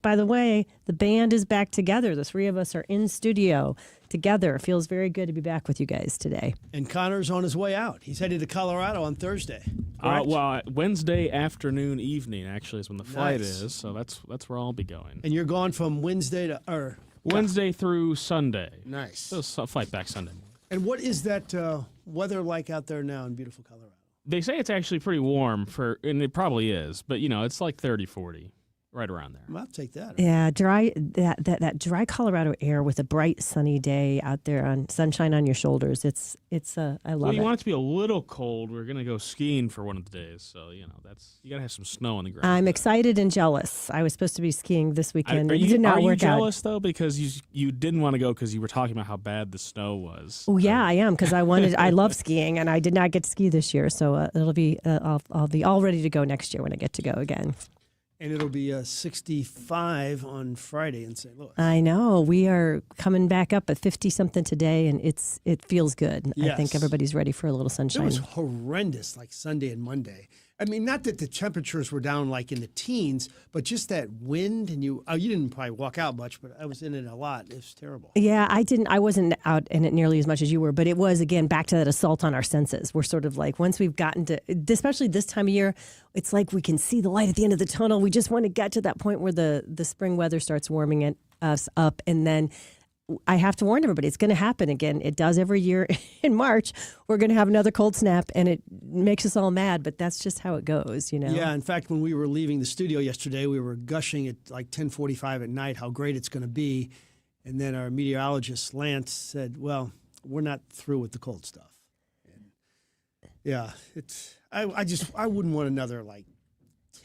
By the way, the band is back together. The three of us are in studio together. It feels very good to be back with you guys today. And Connor's on his way out. He's headed to Colorado on Thursday. Correct? Wednesday afternoon, evening actually is when the flight Nice. is. So that's where I'll be going. And you're gone from Wednesday to Wednesday through Sunday. Nice. So flight back Sunday morning. And what is that weather like out there now in beautiful Colorado? They say it's actually pretty warm and it probably is, but it's like 30, 40. Right around there. Well, I'll take that. Yeah, dry that dry Colorado air with a bright sunny day out there on sunshine on your shoulders. I love it. Well, you want it to be a little cold. We're gonna go skiing for one of the days, so you gotta have some snow on the ground. I'm excited and jealous. I was supposed to be skiing this weekend. It did not work out. Are you jealous though because you didn't want to go because you were talking about how bad the snow was? Oh yeah, I am because I love skiing and I did not get to ski this year, so it'll be I'll be all ready to go next year when I get to go again. And it'll be 65 on Friday in St. Louis. I know. We are coming back up at 50-something today, and it feels good. Yes. I think everybody's ready for a little sunshine. It was horrendous, like Sunday and Monday. I mean, not that the temperatures were down like in the teens, but just that wind, and you didn't probably walk out much, but I was in it a lot. It was terrible. Yeah, I wasn't out in it nearly as much as you were, but it was, again, back to that assault on our senses. We're sort of like, once we've gotten to, especially this time of year, it's like we can see the light at the end of the tunnel. We just want to get to that point where the spring weather starts warming us up, and then I have to warn everybody, it's going to happen again. It does every year in March. We're going to have another cold snap, and it makes us all mad, but that's just how it goes, Yeah, in fact, when we were leaving the studio yesterday, we were gushing at like 10:45 at night how great it's going to be. And then our meteorologist, Lance, said, well, we're not through with the cold stuff. And yeah, I wouldn't want another like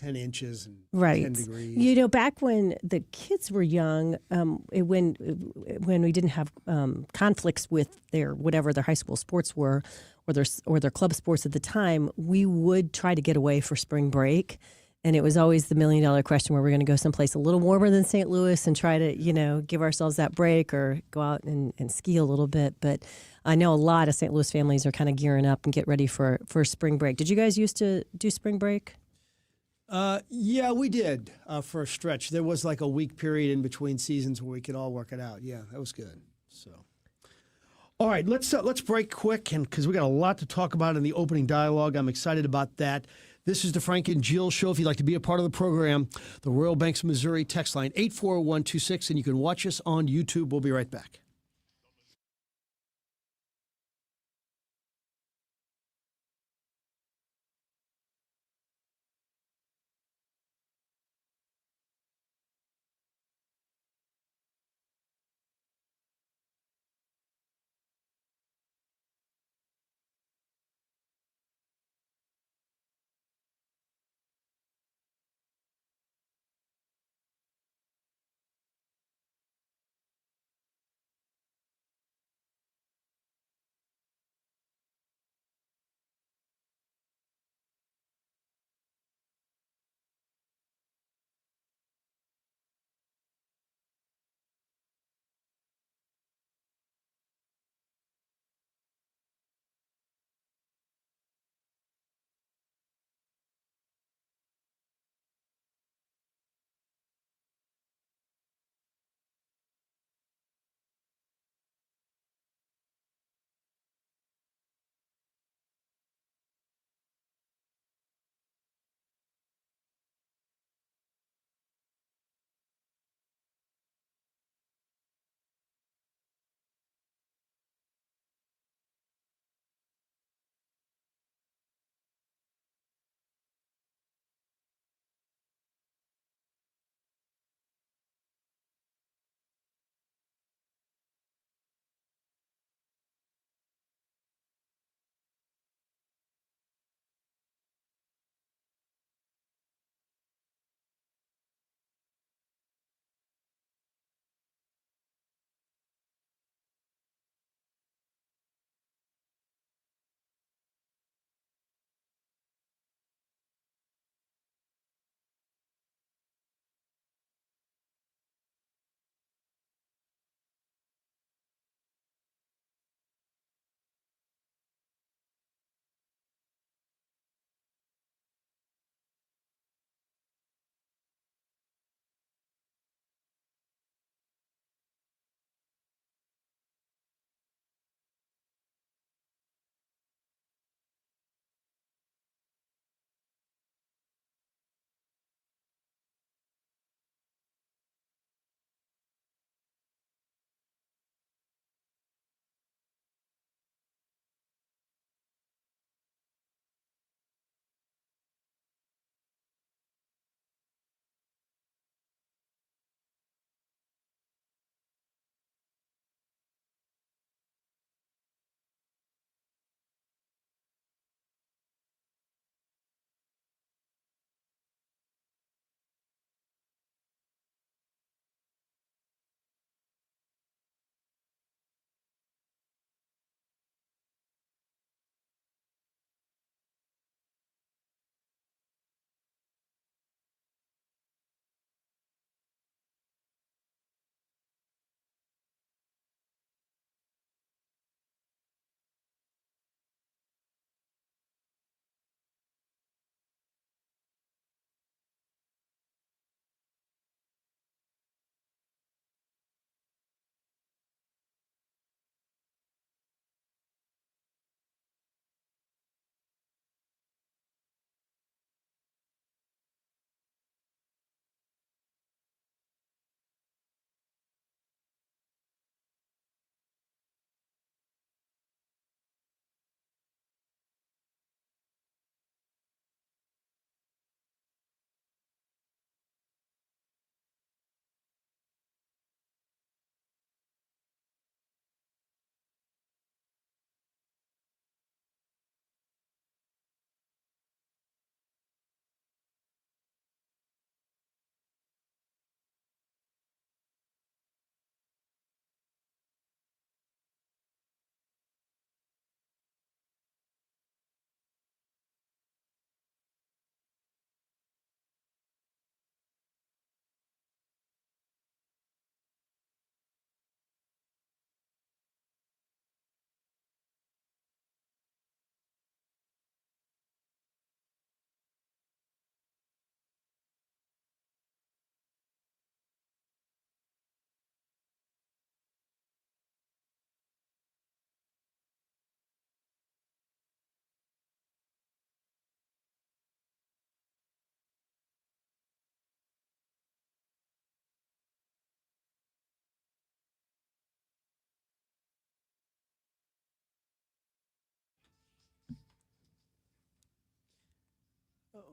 10 inches and 10 degrees. Back when the kids were young, when we didn't have conflicts with their high school sports were, or their club sports at the time, we would try to get away for spring break. And it was always the $1 million question where we're going to go someplace a little warmer than St. Louis and try to, give ourselves that break or go out and ski a little bit. But I know a lot of St. Louis families are kind of gearing up and get ready for spring break. Did you guys used to do spring break? Yeah, we did for a stretch. There was like a week period in between seasons where we could all work it out. Yeah, that was good. So, all right, let's break quick, and because we got a lot to talk about in the opening dialogue, I'm excited about that. This is the Frank and Jill Show. If you'd like to be a part of the program, the Royal Banks of Missouri text line 84126, and you can watch us on YouTube. We'll be right back.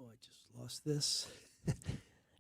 I just lost this.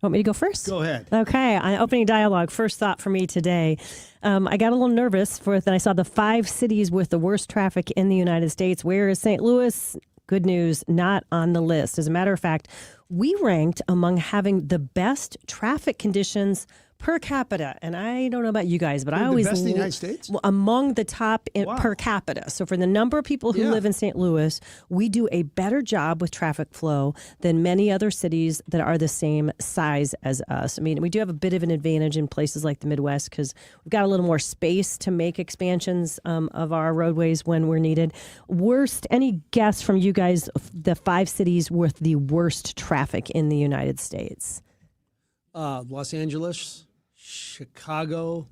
Want me to go first? Go ahead. Okay, on opening dialogue, first thought for me today. I got a little nervous when I saw the 5 cities with the worst traffic in the United States. Where is St. Louis? Good news, not on the list. As a matter of fact, we ranked among having the best traffic conditions per capita. And I don't know about you guys, but I always... The best in the United States? Among the top Wow. per capita. So for the number of people who live in St. Louis, we do a better job with traffic flow than many other cities that are the same size as us. I mean, we do have a bit of an advantage in places like the Midwest because we've got a little more space to make expansions of our roadways when we're needed. Worst, any guess from you guys, the 5 cities with the worst traffic in the United States? Los Angeles, Chicago,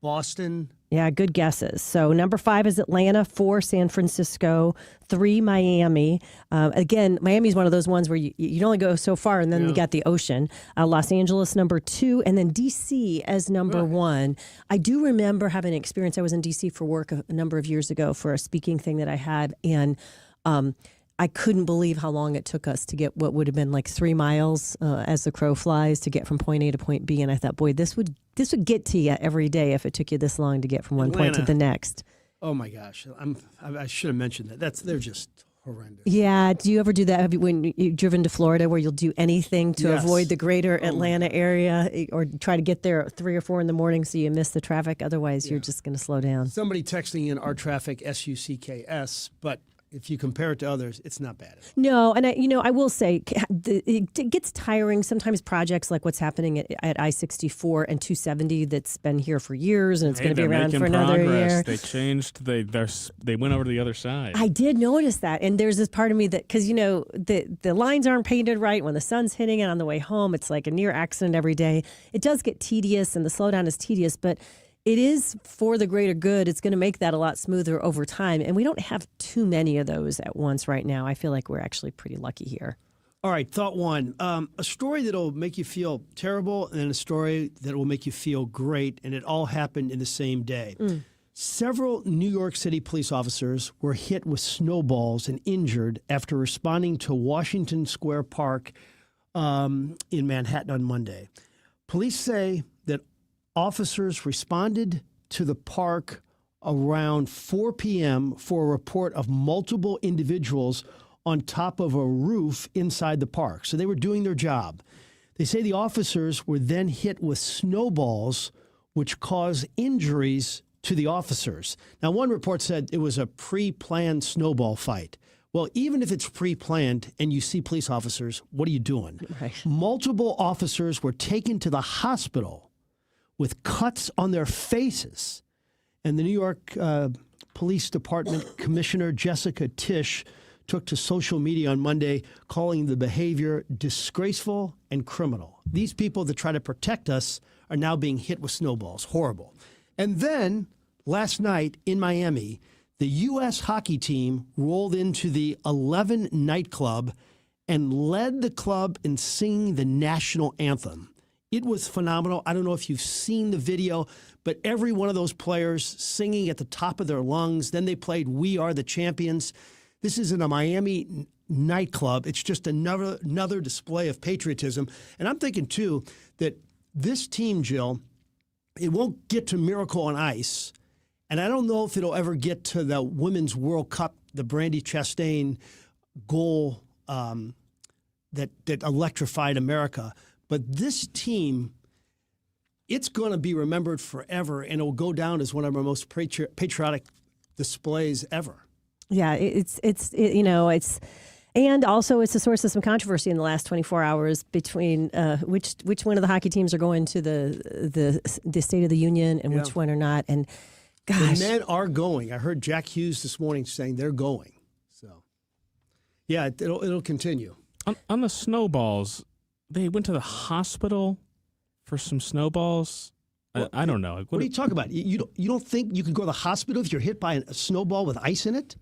Boston. Yeah, good guesses. So number 5 is Atlanta, 4 San Francisco, 3 Miami. Again, Miami is one of those ones where you only go so far, and then you got the ocean. Los Angeles, number 2, and then D.C. as number 1. I do remember having an experience. I was in D.C. for work a number of years ago for a speaking thing that I had, and I couldn't believe how long it took us to get what would have been like 3 miles as the crow flies to get from point A to point B. And I thought, boy, this would get to you every day if it took you this long to get from one point to the next. Oh my gosh, I should have mentioned that. They're just horrendous. Yeah. Do you ever do that? When you've driven to Florida, where you'll do anything to avoid the greater Atlanta area, or try to get there at 3 or 4 in the morning so you miss the traffic? Otherwise, you're just going to slow down. Somebody texting in our traffic SUCKS, but if you compare it to others, it's not bad. No, and I will say it gets tiring. Sometimes projects like what's happening at I-64 and 270 that's been here for years and it's going to be around for another year. They changed. They went over to the other side. I did notice that, and there's this part of me that because the lines aren't painted right when the sun's hitting it on the way home. It's like a near accident every day. It does get tedious, and the slowdown is tedious, but it is for the greater good. It's going to make that a lot smoother over time. And we don't have too many of those at once right now. I feel like we're actually pretty lucky here. All right, thought 1. A story that'll make you feel terrible and then a story that will make you feel great. And it all happened in the same day. Several New York City police officers were hit with snowballs and injured after responding to Washington Square Park in Manhattan on Monday. Police say that officers responded to the park around 4 p.m. for a report of multiple individuals on top of a roof inside the park. So they were doing their job. They say the officers were then hit with snowballs, which caused injuries to the officers. Now, one report said it was a pre-planned snowball fight. Well, even if it's pre-planned and you see police officers, what are you doing? Right. Multiple officers were taken to the hospital with cuts on their faces. And the New York Police Department Commissioner Jessica Tisch took to social media on Monday, calling the behavior disgraceful and criminal. These people that try to protect us are now being hit with snowballs. Horrible. And then last night in Miami, the U.S. hockey team rolled into the 11 nightclub and led the club in singing the national anthem. It was phenomenal. I don't know if you've seen the video, but every one of those players singing at the top of their lungs. Then they played We Are the Champions. This is in a Miami nightclub. It's just another display of patriotism. And I'm thinking, too, that this team, Jill, it won't get to Miracle on Ice. And I don't know if it'll ever get to the Women's World Cup, the Brandi Chastain goal that electrified America. But this team, it's going to be remembered forever, and it will go down as one of our most patriotic displays ever. Yeah, and also it's a source of some controversy in the last 24 hours between which one of the hockey teams are going to the State of the Union and which one are not. And gosh, the men are going. I heard Jack Hughes this morning saying they're going. So, yeah, it'll continue. On the snowballs, they went to the hospital for some snowballs. Well, I don't know. What are you talking about? You don't think you could go to the hospital if you're hit by a snowball with ice in it?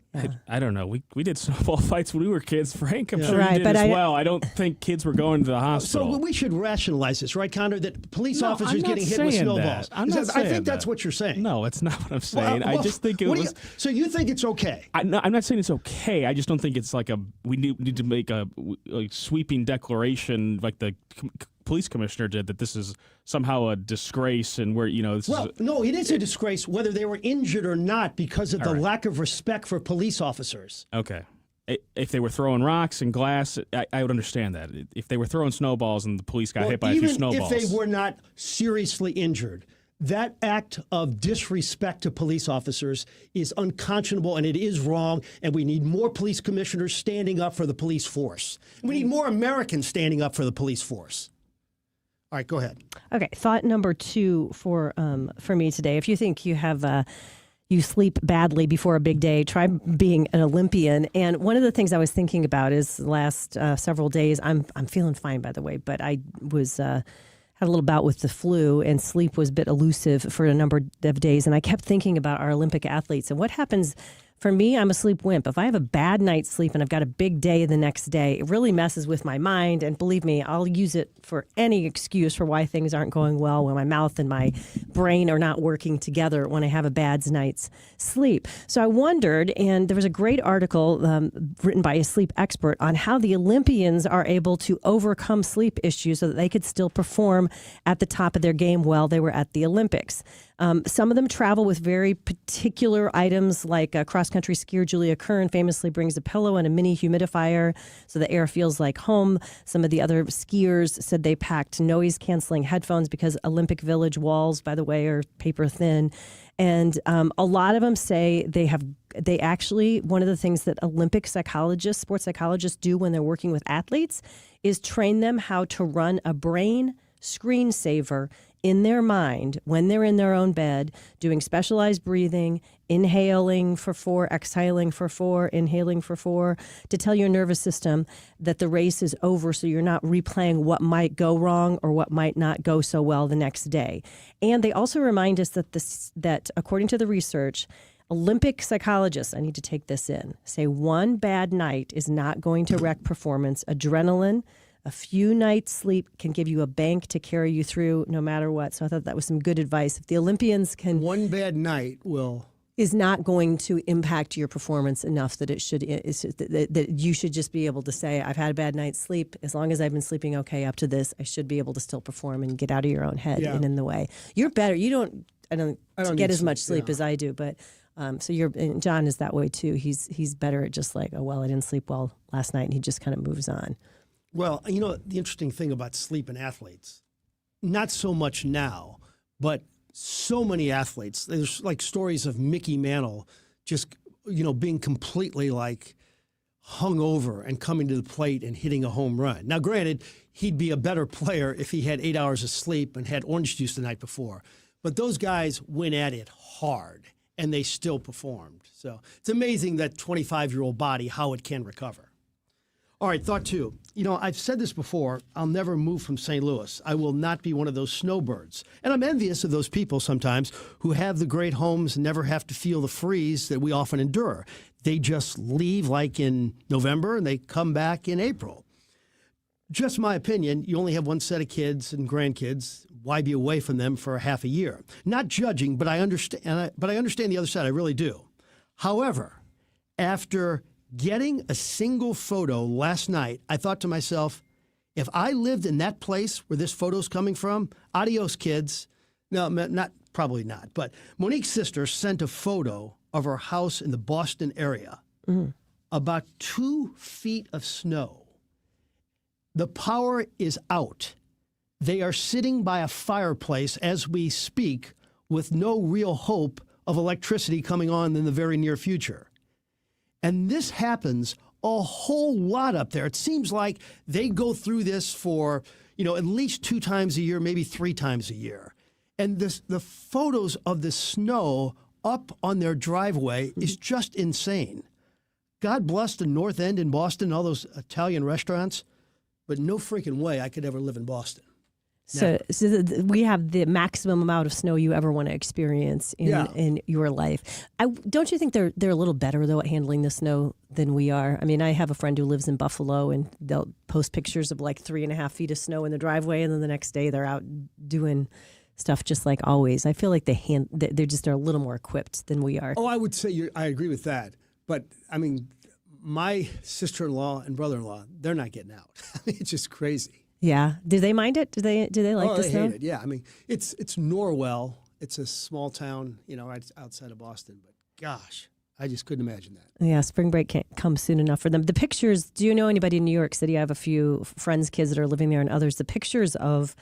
I don't know. We did snowball fights when we were kids. Frank, I'm sure Right, you did but as well. I don't think kids were going to the hospital. So we should rationalize this, right, Connor? That police No, officers I'm not getting hit with saying snowballs. that. I'm not I saying think that's that. what you're saying. No, it's not what I'm saying. I just think it what do was. so you think it's okay? I'm not saying it's okay. I just don't think it's like we need to make a like sweeping declaration like the police commissioner did that this is somehow a disgrace and where this Well, is. no, it is a disgrace whether they were injured or not because of the right. lack of respect for police officers. Okay. If they were throwing rocks and glass, I would understand that. If they were throwing snowballs and the police got hit by a few snowballs. Even if they were not seriously injured, that act of disrespect to police officers is unconscionable and it is wrong, and we need more police commissioners standing up for the police force. We need more Americans standing up for the police force. All right, go ahead. Okay, thought number 2 for me today. If you think you have you sleep badly before a big day, try being an Olympian. And one of the things I was thinking about is the last several days. I'm feeling fine, by the way, but I was had a little bout with the flu, and sleep was a bit elusive for a number of days. And I kept thinking about our Olympic athletes and what happens. For me, I'm a sleep wimp. If I have a bad night's sleep and I've got a big day the next day, it really messes with my mind. And believe me, I'll use it for any excuse for why things aren't going well, when my mouth and my brain are not working together when I have a bad night's sleep. So I wondered, and there was a great article written by a sleep expert on how the Olympians are able to overcome sleep issues so that they could still perform at the top of their game while they were at the Olympics. Some of them travel with very particular items, like cross-country skier Julia Kern famously brings a pillow and a mini humidifier so the air feels like home. Some of the other skiers said they packed noise-canceling headphones because Olympic Village walls, by the way, are paper thin. And a lot of them say they actually, one of the things that Olympic psychologists, sports psychologists do when they're working with athletes is train them how to run a brain screensaver in their mind when they're in their own bed, doing specialized breathing, inhaling for 4, exhaling for 4, inhaling for 4, to tell your nervous system that the race is over so you're not replaying what might go wrong or what might not go so well the next day. And they also remind us that according to the research, Olympic psychologists, I need to take this in, say one bad night is not going to wreck performance. Adrenaline, a few nights sleep can give you a bank to carry you through no matter what. So I thought that was some good advice. If the Olympians can... One bad night is not going to impact your performance enough that it should that you should just be able to say, I've had a bad night's sleep. As long as I've been sleeping okay up to this, I should be able to still perform and get out of your own head and in the way. You're better. I don't get as much sleep as I do, but so and John is that way too. He's better at just like, oh well, I didn't sleep well last night, and he just kind of moves on. Well, the interesting thing about sleep in athletes, not so much now, but so many athletes, there's like stories of Mickey Mantle just, being completely like hung over and coming to the plate and hitting a home run. Now, granted, he'd be a better player if he had 8 hours of sleep and had orange juice the night before. But those guys went at it hard, and they still performed. So it's amazing that 25-year-old body, how it can recover. All right, thought 2. I've said this before, I'll never move from St. Louis. I will not be one of those snowbirds. And I'm envious of those people sometimes who have the great homes and never have to feel the freeze that we often endure. They just leave like in November and they come back in April. Just my opinion, you only have one set of kids and grandkids. Why be away from them for half a year? Not judging, but I understand. But I understand the other side. I really do. However, after getting a single photo last night, I thought to myself, if I lived in that place where this photo's coming from, adios, kids. No, probably not. But Monique's sister sent a photo of her house in the Boston area. About 2 feet of snow. The power is out. They are sitting by a fireplace as we speak with no real hope of electricity coming on in the very near future. And this happens a whole lot up there. It seems like they go through this for, at least 2 times a year, maybe 3 times a year. And the photos of the snow up on their driveway is just insane. God bless the North End in Boston, all those Italian restaurants, but no freaking way I could ever live in Boston. So we have the maximum amount of snow you ever want to experience in your life. Don't you think they're a little better, though, at handling the snow than we are? I mean, I have a friend who lives in Buffalo, and they'll post pictures of like 3.5 feet of snow in the driveway, and then the next day they're out doing stuff just like always. I feel like they're a little more equipped than we are. Oh, I would say I agree with that. But, I mean, my sister-in-law and brother-in-law, they're not getting out. I mean, it's just crazy. Yeah. Do they mind it? Do they like the they snow? hate it. Yeah. I mean, it's Norwell. It's a small town, right outside of Boston. But gosh, I just couldn't imagine that. Yeah, spring break can't come soon enough for them. The pictures, do you know anybody in New York City? I have a few friends' kids that are living there and others. The pictures of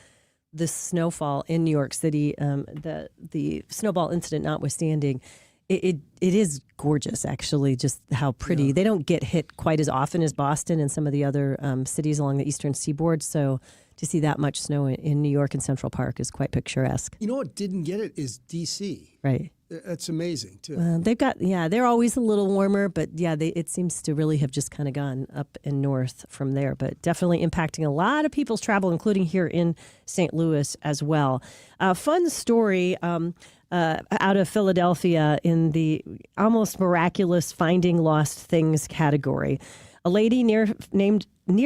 the snowfall in New York City, the snowball incident notwithstanding, it is gorgeous, actually, just how pretty. Yeah. They don't get hit quite as often as Boston and some of the other cities along the eastern seaboard. So to see that much snow in New York and Central Park is quite picturesque. You know what didn't get it is D.C. Right. That's amazing, too. They're always a little warmer, but it seems to really have just kind of gone up and north from there, but definitely impacting a lot of people's travel, including here in St. Louis as well. Fun story out of Philadelphia in the almost miraculous finding lost things category. A lady near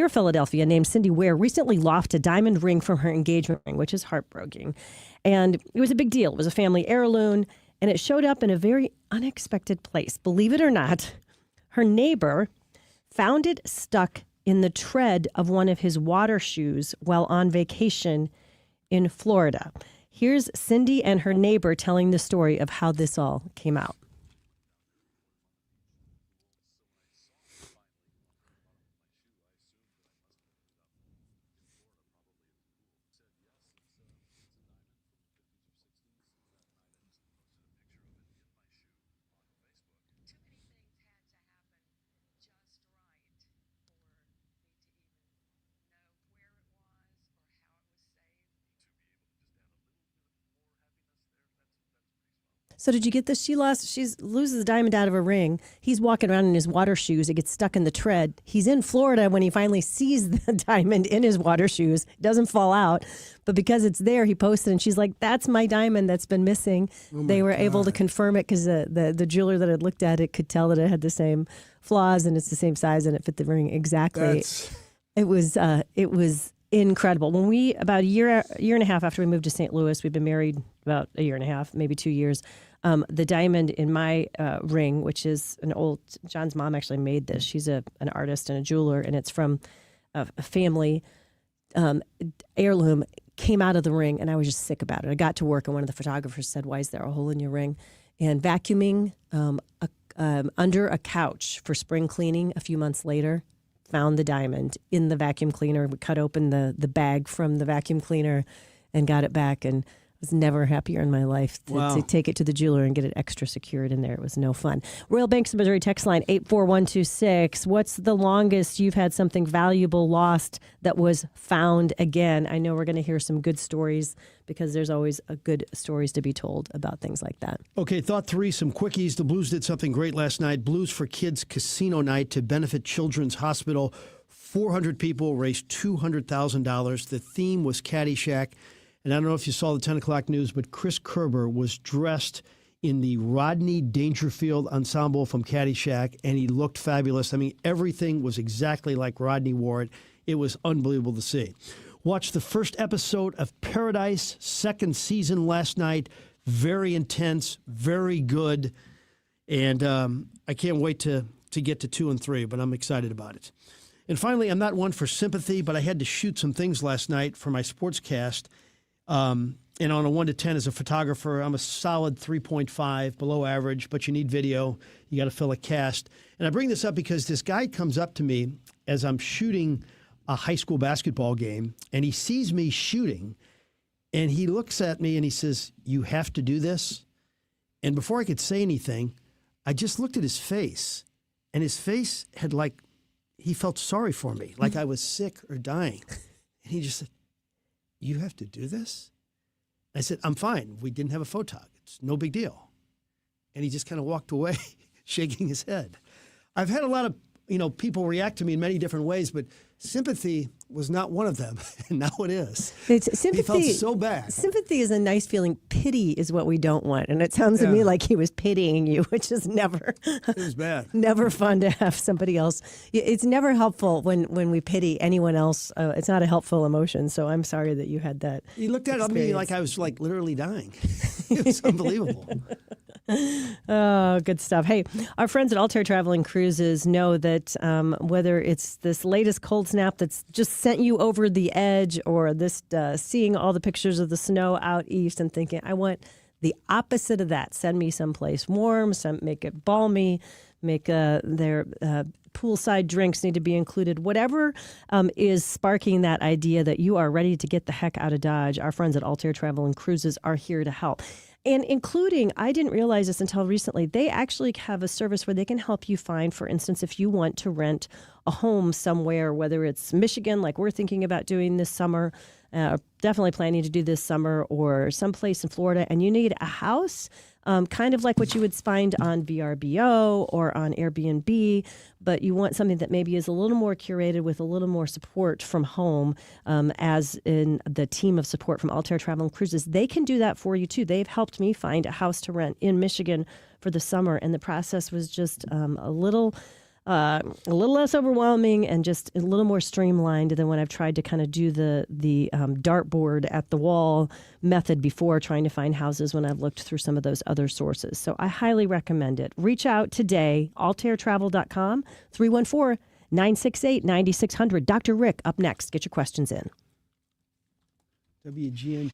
Philadelphia named Cindy Ware recently lost a diamond ring from her engagement ring, which is heartbreaking. And it was a big deal. It was a family heirloom, and it showed up in a very unexpected place. Believe it or not, her neighbor found it stuck in the tread of one of his water shoes while on vacation in Florida. Here's Cindy and her neighbor telling the story of how this all came out. So did you get this? She loses the diamond out of a ring. He's walking around in his water shoes. It gets stuck in the tread. He's in Florida when he finally sees the diamond in his water shoes. It doesn't fall out. But because it's there, he posted, and she's like, that's my diamond that's been missing. They were able to confirm it because the jeweler that had looked at it could tell that it had the same flaws and it's the same size and it fit the ring exactly. It was incredible. When we, about a year and a half after we moved to St. Louis, we've been married about a year and a half, maybe 2 years. The diamond in my ring, which is John's mom actually made this. She's an artist and a jeweler, and it's from a family heirloom, came out of the ring, and I was just sick about it. I got to work, and one of the photographers said, "Why is there a hole in your ring?" And vacuuming under a couch for spring cleaning a few months later, found the diamond in the vacuum cleaner. We cut open the bag from the vacuum cleaner and got it back, and was never happier in my life to take it to the jeweler and get it extra secured in there. It was no fun. Royal Banks of Missouri text line 84126. What's the longest you've had something valuable lost that was found again? I know we're going to hear some good stories because there's always good stories to be told about things like that. Okay, thought three, some quickies. The Blues did something great last night. Blues for Kids Casino Night to benefit Children's Hospital. 400 people raised $200,000. The theme was Caddyshack. And I don't know if you saw the 10 o'clock news, but Chris Kerber was dressed in the Rodney Dangerfield ensemble from Caddyshack, and he looked fabulous. I mean, everything was exactly like Rodney wore it. It was unbelievable to see. Watched the first episode of Paradise, second season last night. Very intense, very good. And I can't wait to get to 2 and 3, but I'm excited about it. And finally, I'm not one for sympathy, but I had to shoot some things last night for my sportscast. And on a 1 to 10 as a photographer, I'm a solid 3.5, below average, but you need video. You got to fill a cast. And I bring this up because this guy comes up to me as I'm shooting a high school basketball game, and he sees me shooting, and he looks at me and he says, "You have to do this?" And before I could say anything, I just looked at his face, and his face had he felt sorry for me, like I was sick or dying. And he just said, "You have to do this?" I said, "I'm fine. We didn't have a photog. It's no big deal." And he just kind of walked away, shaking his head. I've had a lot of people react to me in many different ways, but sympathy was not one of them, and now it is. It's He felt sympathy. so bad. Sympathy is a nice feeling. Pity is what we don't want, and it sounds to me Yeah. like he was pitying you, which is never, It was bad. never fun to have somebody else. It's never helpful when we pity anyone else. It's not a helpful emotion. So I'm sorry that you had that. He looked at me experience. like I was like literally dying. It was unbelievable. Oh, good stuff. Hey, our friends at Altair Travel and Cruises know that whether it's this latest cold snap that's just sent you over the edge, or this seeing all the pictures of the snow out east and thinking, I want the opposite of that. Send me someplace warm, make it balmy, make their poolside drinks need to be included. Whatever is sparking that idea that you are ready to get the heck out of Dodge, our friends at Altair Travel and Cruises are here to help. And including, I didn't realize this until recently, they actually have a service where they can help you find, for instance, if you want to rent a home somewhere, whether it's Michigan, like we're thinking about doing this summer, definitely planning to do this summer, or someplace in Florida, and you need a house, kind of like what you would find on VRBO or on Airbnb, but you want something that maybe is a little more curated with a little more support from home, as in the team of support from Altair Travel and Cruises. They can do that for you too. They've helped me find a house to rent in Michigan for the summer, and the process was just a little less overwhelming and just a little more streamlined than when I've tried to kind of do the dartboard at the wall method before, trying to find houses when I've looked through some of those other sources. So I highly recommend it. Reach out today, altairtravel.com, 314-968-9600. Dr. Rick up next. Get your questions in. WGN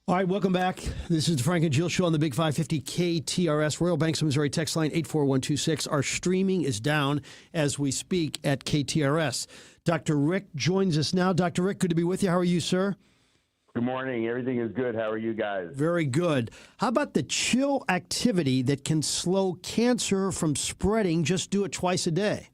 All right, welcome back. This is the Frank and Jill Show on the Big 550 KTRS, Royal Banks of Missouri text line 84126. Our streaming is down as we speak at KTRS. Dr. Rick joins us now. Dr. Rick, good to be with you. How are you, sir? Good morning. Everything is good. How are you guys? Very good. How about the chill activity that can slow cancer from spreading? Just do it twice a day.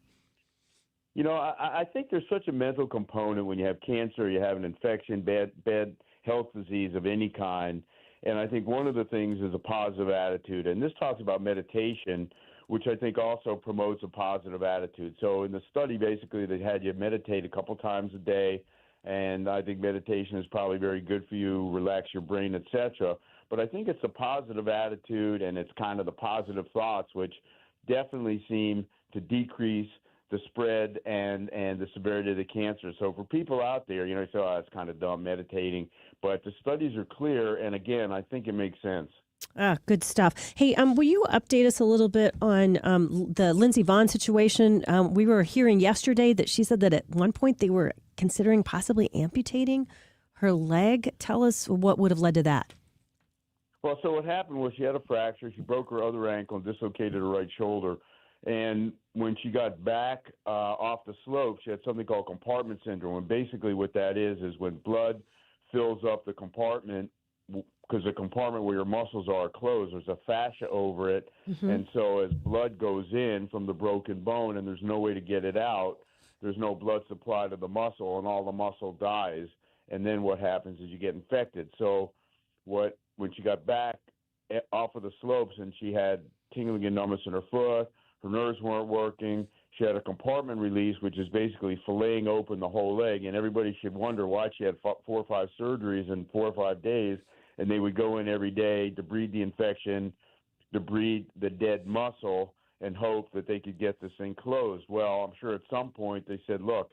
You know, I think there's such a mental component when you have cancer, you have an infection, bad health disease of any kind. And I think one of the things is a positive attitude. And this talks about meditation, which I think also promotes a positive attitude. So in the study, basically, they had you meditate a couple times a day. And I think meditation is probably very good for you, relax your brain, etc. But I think it's a positive attitude, and it's kind of the positive thoughts, which definitely seem to decrease the spread and the severity of the cancer. So for people out there, you know, you say, oh, it's kind of dumb meditating. But the studies are clear, and again, I think it makes sense. Ah, good stuff. Hey, will you update us a little bit on the Lindsey Vonn situation? We were hearing yesterday that she said that at one point they were considering possibly amputating her leg. Tell us what would have led to that. Well, so what happened was she had a fracture. She broke her other ankle and dislocated her right shoulder. And when she got back off the slope, she had something called compartment syndrome. And basically what that is when blood fills up the compartment, because the compartment where your muscles are closed, there's a fascia over it. Mm-hmm. And so as blood goes in from the broken bone and there's no way to get it out, there's no blood supply to the muscle, and all the muscle dies. And then what happens is you get infected. So when she got back off of the slopes and she had tingling and numbness in her foot, her nerves weren't working, she had a compartment release, which is basically filleting open the whole leg. And everybody should wonder why she had 4 or 5 surgeries in 4 or 5 days. And they would go in every day, debride the infection, debride the dead muscle, and hope that they could get this thing closed. Well, I'm sure at some point they said, look,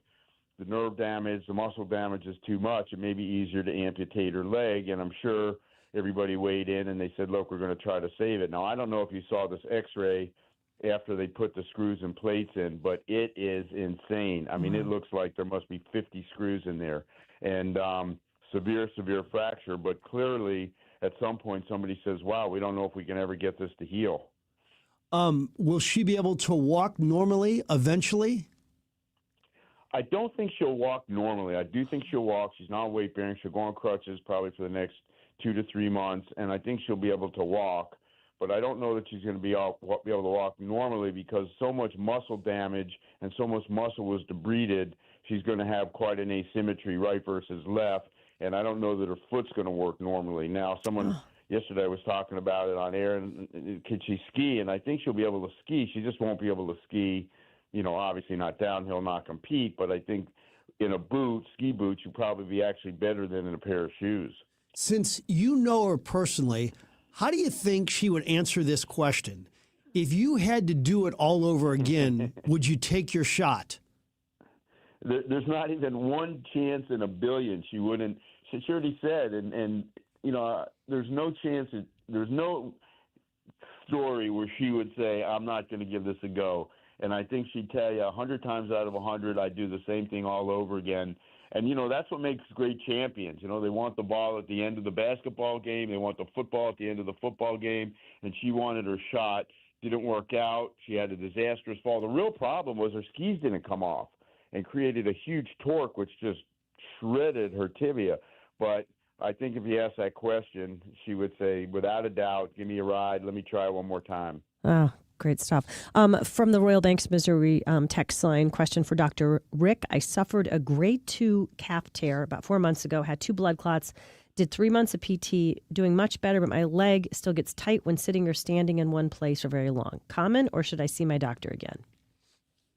the nerve damage, the muscle damage is too much. It may be easier to amputate her leg. And I'm sure everybody weighed in and they said, look, we're going to try to save it. Now, I don't know if you saw this x-ray after they put the screws and plates in, but it is insane. I mean, it looks like there must be 50 screws in there. And severe fracture, but clearly at some point somebody says, wow, we don't know if we can ever get this to heal. Will she be able to walk normally eventually? I don't think she'll walk normally. I do think she'll walk. She's not weight bearing. She'll go on crutches probably for the next 2 to 3 months, and I think she'll be able to walk. But I don't know that she's going to be able to walk normally because so much muscle damage and so much muscle was debrided, she's going to have quite an asymmetry, right versus left, and I don't know that her foot's going to work normally. Now, someone yesterday was talking about it on air, and could she ski? And I think she'll be able to ski. She just won't be able to ski, you know, obviously not downhill, not compete, but I think in a boot, ski boot, she'll probably be actually better than in a pair of shoes. Since you know her personally, how do you think she would answer this question? If you had to do it all over again, would you take your shot? There's not even one chance in a billion she wouldn't. She already said, and you know, there's no chance, there's no story where she would say, I'm not going to give this a go. And I think she'd tell you 100 times out of 100, I'd do the same thing all over again. And, you know, that's what makes great champions. You know, they want the ball at the end of the basketball game. They want the football at the end of the football game. And she wanted her shot. Didn't work out. She had a disastrous fall. The real problem was her skis didn't come off and created a huge torque, which just shredded her tibia. But I think if you ask that question, she would say, without a doubt, give me a ride. Let me try one more time. Oh, great stuff. From the Royal Banks, Missouri text line, question for Dr. Rick. I suffered a grade 2 calf tear about 4 months ago, had 2 blood clots, did 3 months of PT, doing much better, but my leg still gets tight when sitting or standing in one place for very long. Common, or should I see my doctor again?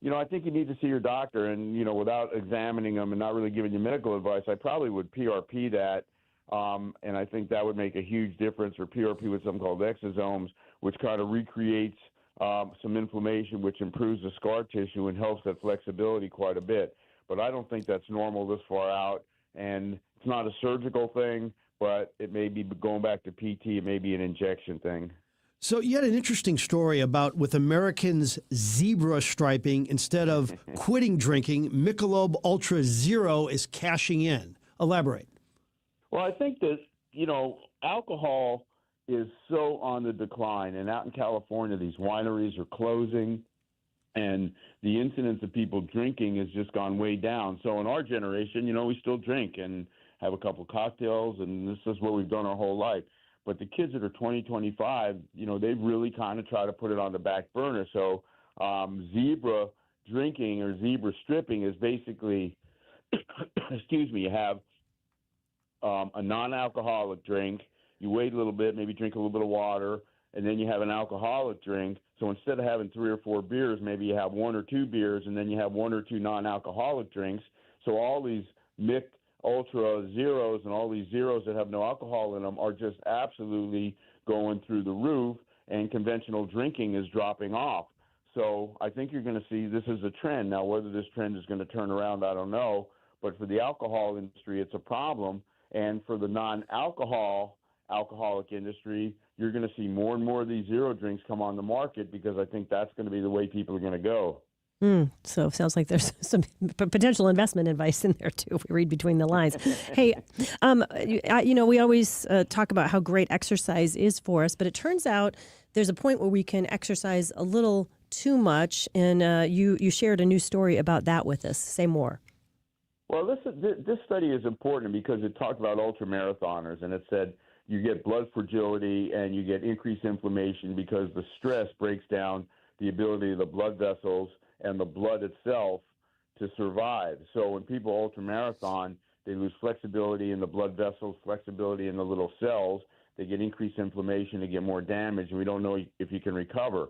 You know, I think you need to see your doctor, and, you know, without examining them and not really giving you medical advice, I probably would PRP that, and I think that would make a huge difference, or PRP with something called exosomes, which kind of recreates some inflammation, which improves the scar tissue and helps that flexibility quite a bit. But I don't think that's normal this far out, and it's not a surgical thing, but it may be going back to PT, it may be an injection thing. So you had an interesting story about with Americans zebra striping instead of quitting drinking, Michelob Ultra Zero is cashing in. Elaborate. Well, I think that, you know, alcohol is so on the decline, and out in California, these wineries are closing, and the incidence of people drinking has just gone way down. So in our generation, we still drink and have a couple cocktails, and this is what we've done our whole life. But the kids that are 20, 25, they've really kind of tried to put it on the back burner. So zebra drinking or zebra stripping is basically, excuse me, you have a non-alcoholic drink. You wait a little bit, maybe drink a little bit of water, and then you have an alcoholic drink. So instead of having 3 or 4 beers, maybe you have 1 or 2 beers, and then you have 1 or 2 non-alcoholic drinks. So all these mixed ultra zeros and all these zeros that have no alcohol in them are just absolutely going through the roof, and conventional drinking is dropping off. So I think you're going to see this is a trend. Now, whether this trend is going to turn around, I don't know. But for the alcohol industry, it's a problem. And for the non-alcoholic industry, you're going to see more and more of these zero drinks come on the market, because I think that's going to be the way people are going to go. So it sounds like there's some potential investment advice in there too, if we read between the lines. Hey, we always talk about how great exercise is for us, but it turns out there's a point where we can exercise a little too much, and you shared a new story about that with us. Say more. Well, this study is important because it talked about ultramarathoners, and it said you get blood fragility and you get increased inflammation because the stress breaks down the ability of the blood vessels and the blood itself to survive. So when people ultramarathon, they lose flexibility in the blood vessels, flexibility in the little cells. They get increased inflammation, they get more damage, and we don't know if you can recover.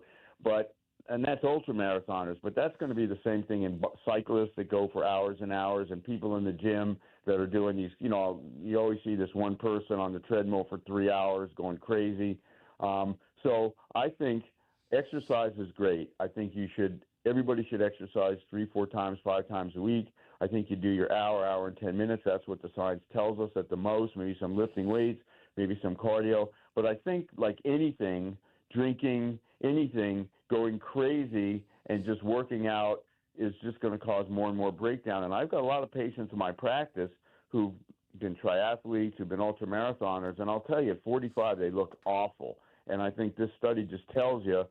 And that's ultramarathoners, but that's going to be the same thing in cyclists that go for hours and hours, and people in the gym that are doing these, you always see this one person on the treadmill for 3 hours going crazy. So I think exercise is great. I think everybody should exercise 3, 4 times, 5 times a week. I think you do your hour and 10 minutes. That's what the science tells us at the most, maybe some lifting weights, maybe some cardio. But I think like anything, drinking, anything, going crazy and just working out is just going to cause more and more breakdown. And I've got a lot of patients in my practice who've been triathletes, who've been ultramarathoners, and I'll tell you, at 45, they look awful. And I think this study just tells you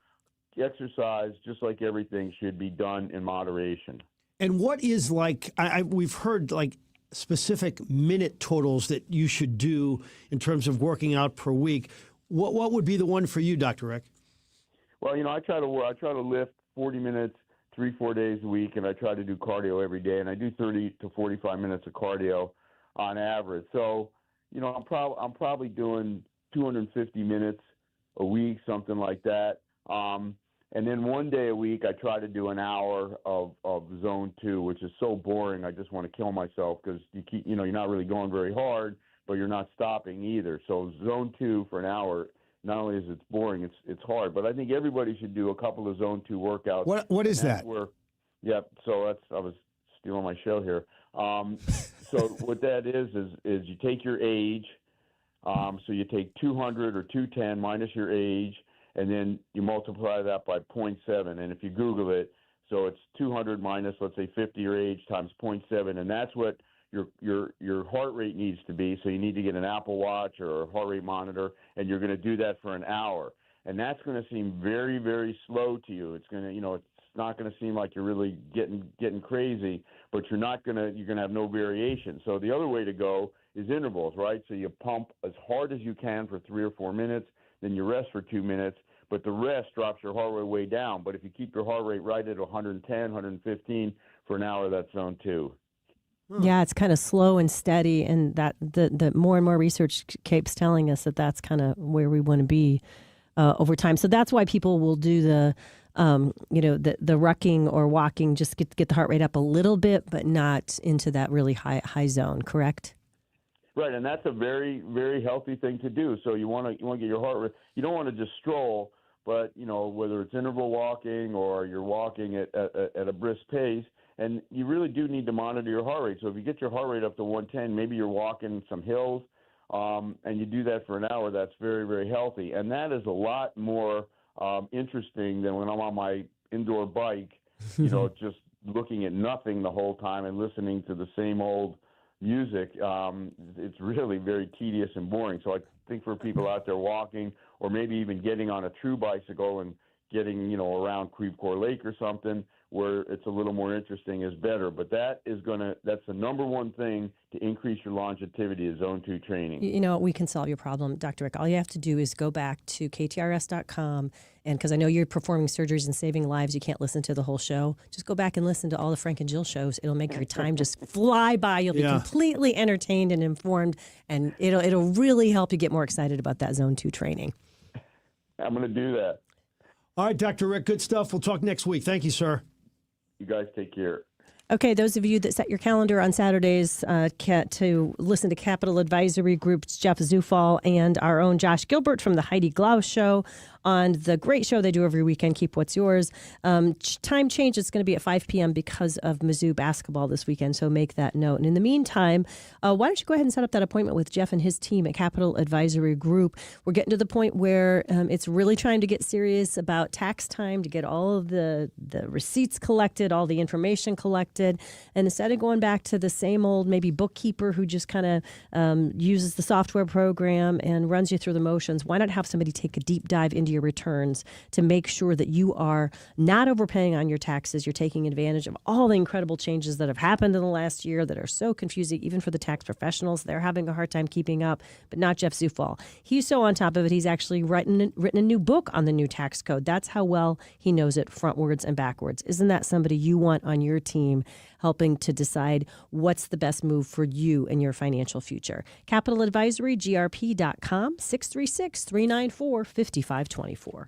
exercise, just like everything, should be done in moderation. And what is we've heard specific minute totals that you should do in terms of working out per week. What would be the one for you, Dr. Rick? Well, I try to lift 40 minutes 3-4 days a week, and I try to do cardio every day, and I do 30 to 45 minutes of cardio on average. So, I'm probably doing 250 minutes a week, something like that. And then one day a week, I try to do an hour of zone 2, which is so boring. I just want to kill myself because you're not really going very hard, but you're not stopping either. So zone 2 for an hour, not only is it boring, it's hard. But I think everybody should do a couple of zone 2 workouts. What is that? So I was stealing my show here. So what that is you take your age. So you take 200 or 210 minus your age, and then you multiply that by 0.7. And if you Google it, so it's 200 minus, let's say, 50 your age times 0.7, and that's what your heart rate needs to be. So you need to get an Apple Watch or a heart rate monitor, and you're going to do that for an hour. And that's going to seem very, very slow to you. It's going to, it's not going to seem like you're really getting crazy, but you're going to have no variation. So the other way to go is intervals, right? So you pump as hard as you can for 3 or 4 minutes, then you rest for 2 minutes, but the rest drops your heart rate way down. But if you keep your heart rate right at 110, 115 for an hour, that's zone 2. Yeah, it's kind of slow and steady, and that the more and more research keeps telling us that that's kind of where we want to be over time. So that's why people will do the rucking or walking, just get the heart rate up a little bit, but not into that really high zone. Correct? Right, and that's a very, very healthy thing to do. So you want to get your heart rate. You don't want to just stroll, but whether it's interval walking or you're walking at a brisk pace. And you really do need to monitor your heart rate. So if you get your heart rate up to 110, maybe you're walking some hills, and you do that for an hour, that's very, very healthy. And that is a lot more interesting than when I'm on my indoor bike, just looking at nothing the whole time and listening to the same old music, it's really very tedious and boring. So I think for people out there walking, or maybe even getting on a true bicycle and getting, around Creve Coeur Lake or something where it's a little more interesting is better. But that's the number one thing to increase your longevity is zone 2 training. We can solve your problem, Dr. Rick. All you have to do is go back to KTRS.com. And because I know you're performing surgeries and saving lives, you can't listen to the whole show. Just go back and listen to all the Frank and Jill shows. It'll make your time just fly by. You'll be completely entertained and informed, and it'll really help you get more excited about that Zone 2 training. I'm going to do that. All right, Dr. Rick, good stuff. We'll talk next week. Thank you, sir. You guys take care. Okay, those of you that set your calendar on Saturdays to listen to Capital Advisory Group's Jeff Zufall and our own Josh Gilbert from the Heidi Glaus Show on the great show they do every weekend, Keep What's Yours. Time change, it's going to be at 5 p.m. because of Mizzou basketball this weekend, so make that note. And in the meantime, why don't you go ahead and set up that appointment with Jeff and his team at Capital Advisory Group. We're getting to the point where it's really trying to get serious about tax time, to get all of the receipts collected, all the information collected. And instead of going back to the same old maybe bookkeeper who just kind of uses the software program and runs you through the motions, why not have somebody take a deep dive into your returns to make sure that you are not overpaying on your taxes, you're taking advantage of all the incredible changes that have happened in the last year that are so confusing, even for the tax professionals. They're having a hard time keeping up, but not Jeff Zufall. He's so on top of it, he's actually written a new book on the new tax code. That's how well he knows it frontwards and backwards. Isn't that somebody you want on your team, helping to decide what's the best move for you and your financial future? Capital Advisory, grp.com, 636-394-5524.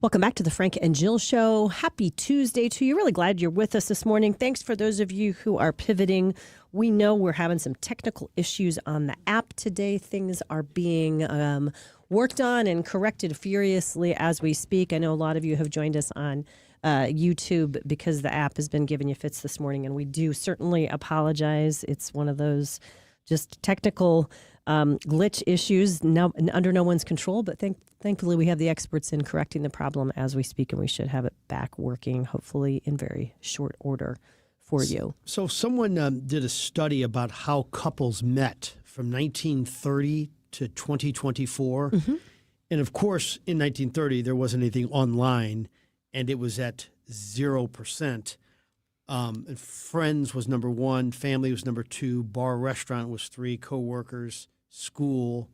Welcome back to the Frank and Jill Show. Happy Tuesday to you. Really glad you're with us this morning. Thanks for those of you who are pivoting. We know we're having some technical issues on the app today. Things are being worked on and corrected furiously as we speak. I know a lot of you have joined us on YouTube because the app has been giving you fits this morning, and we do certainly apologize. It's one of those just technical glitch issues under no one's control, but thankfully we have the experts in correcting the problem as we speak, and we should have it back working hopefully in very short order for you. So someone did a study about how couples met from 1930 to 2024. And of course, in 1930, there wasn't anything online, and it was at 0%. And friends was number one, family was number two, bar restaurant was three, coworkers, school.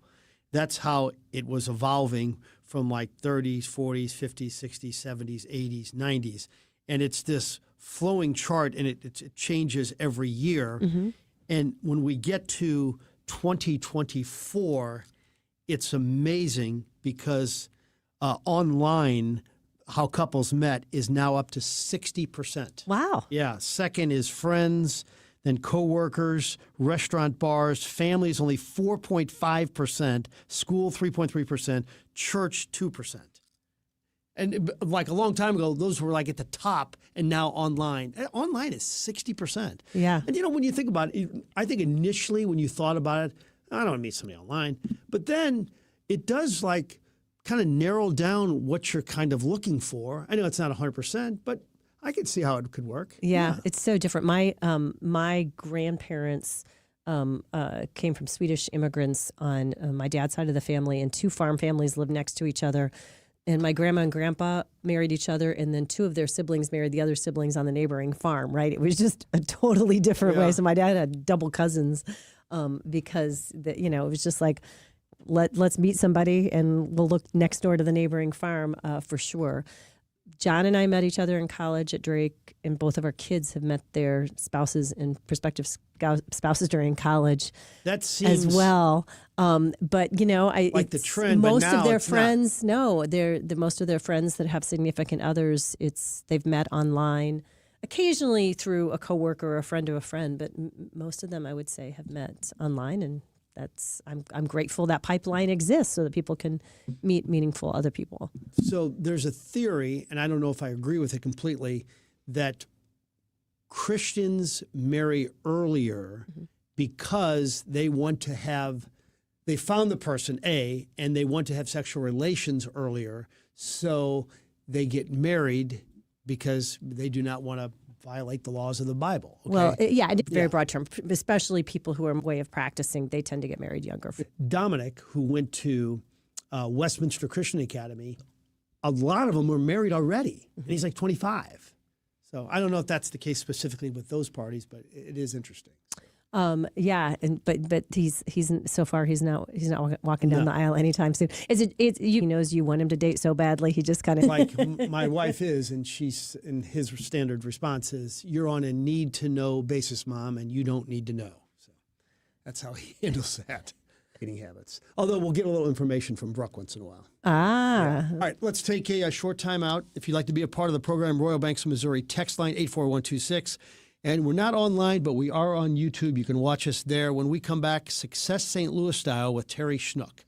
That's how it was evolving from like 30s, 40s, 50s, 60s, 70s, 80s, 90s. And it's this flowing chart, and it changes every year. And when we get to 2024, it's amazing because online, how couples met is now up to 60%. Wow. Yeah. Second is friends, then coworkers, restaurant, bars, families only 4.5%, school 3.3%, church 2%. And like a long time ago, those were like at the top, and now online. Online is 60%. Yeah. And when you think about it, I think initially when you thought about it, I don't want to meet somebody online. But then it does like kind of narrow down what you're kind of looking for. I know it's not 100%, but I can see how it could work. Yeah, it's so different. My grandparents came from Swedish immigrants on my dad's side of the family, and two farm families lived next to each other. And my grandma and grandpa married each other, and then two of their siblings married the other siblings on the neighboring farm, right? It was just a totally different way. So my dad had double cousins because, it was just like, let's meet somebody and we'll look next door to the neighboring farm for sure. John and I met each other in college at Drake, and both of our kids have met their spouses and prospective spouses during college. That seems as well. But I like the trend. Most but now of their it's friends, no, they're most of their friends that have significant others. They've met online, occasionally through a coworker or a friend of a friend, but most of them, I would say, have met online, and I'm grateful that pipeline exists so that people can meet meaningful other people. So there's a theory, and I don't know if I agree with it completely, that Christians marry earlier because they found the person, A, and they want to have sexual relations earlier. So they get married because they do not want to violate the laws of the Bible. Okay? Well, it's a very broad term, especially people who are way of practicing. They tend to get married younger. Dominic, who went to Westminster Christian Academy, a lot of them were married already, and he's like 25. So I don't know if that's the case specifically with those parties, but it is interesting. But he's so far he's not walking down the aisle anytime soon. He knows you want him to date so badly, he just kind of like my wife is, and his standard response is, "You're on a need to know basis, Mom, and you don't need to know." So that's how he handles that. Eating habits. Although we'll get a little information from Brooke once in a while. Yeah. All right, let's take a short time out. If you'd like to be a part of the program, Royal Banks of Missouri, text line 84126. And we're not online, but we are on YouTube. You can watch us there. When we come back, Success St. Louis style with Terry Schnook.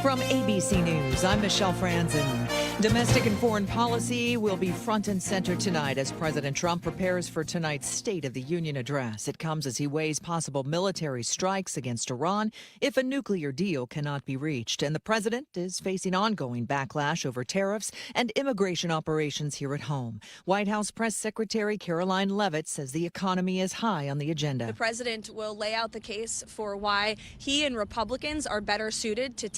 From ABC News, I'm Michelle Franzen. Domestic and foreign policy will be front and center tonight as President Trump prepares for tonight's State of the Union address. It comes as he weighs possible military strikes against Iran if a nuclear deal cannot be reached. And the president is facing ongoing backlash over tariffs and immigration operations here at home. White House Press Secretary Caroline Leavitt says the economy is high on the agenda. The president will lay out the case for why he and Republicans are better suited to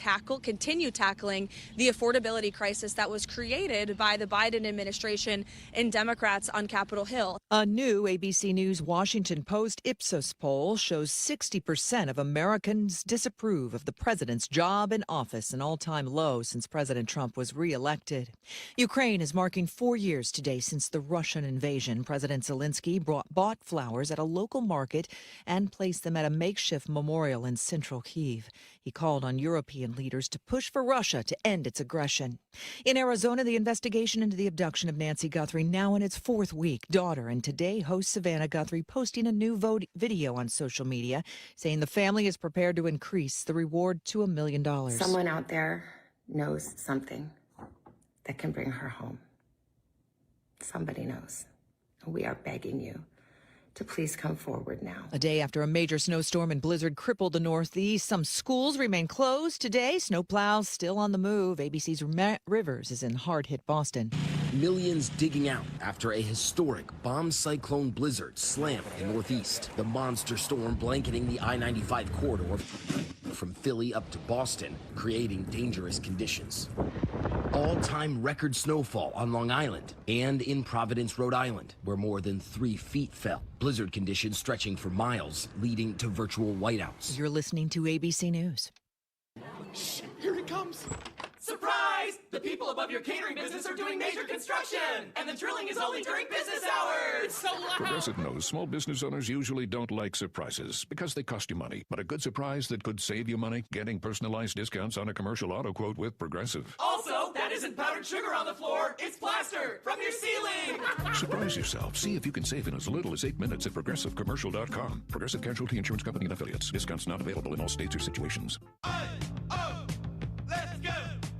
continue tackling the affordability crisis that was created by the Biden administration and Democrats on Capitol Hill. A new ABC News Washington Post Ipsos poll shows 60% of Americans disapprove of the president's job in office, an all-time low since President Trump was reelected. Ukraine is marking 4 years today since the Russian invasion. President Zelensky bought flowers at a local market and placed them at a makeshift memorial in central Kyiv. He called on European leaders to push for Russia to end its aggression. In Arizona, the investigation into the abduction of Nancy Guthrie now in its 4th week. Daughter and Today host Savannah Guthrie posting a new video on social media saying the family is prepared to increase the reward to $1 million. Someone out there knows something that can bring her home. Somebody knows. We are begging you to please come forward now. A day after a major snowstorm and blizzard crippled the Northeast, some schools remain closed today. Snowplows still on the move. ABC's Rivers is in hard-hit Boston. Millions digging out after a historic bomb cyclone blizzard slammed the Northeast. The monster storm blanketing the I-95 corridor from Philly up to Boston, creating dangerous conditions. All-time record snowfall on Long Island and in Providence, Rhode Island, where more than 3 feet fell. Blizzard conditions stretching for miles, leading to virtual whiteouts. You're listening to ABC News. Shh, here it comes. Surprise! The people above your catering business are doing major construction, and the drilling is only during business hours. It's so loud. Progressive knows small business owners usually don't like surprises because they cost you money. But a good surprise that could save you money, getting personalized discounts on a commercial auto quote with Progressive. Also, that isn't powdered sugar on the floor. It's plaster from your ceiling. Surprise yourself. See if you can save in as little as 8 minutes at ProgressiveCommercial.com. Progressive Casualty Insurance Company and Affiliates. Discounts not available in all states or situations.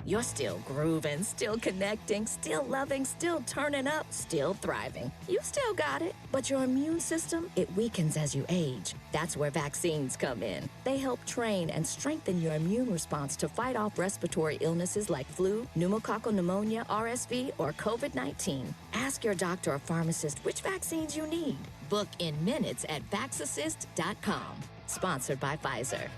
You're still grooving, still connecting, still loving, still turning up, still thriving. You still got it, but your immune system, it weakens as you age. That's where vaccines come in. They help train and strengthen your immune response to fight off respiratory illnesses like flu, pneumococcal pneumonia, RSV, or COVID-19. Ask your doctor or pharmacist which vaccines you need. Book in minutes at vaxassist.com. Sponsored by Pfizer.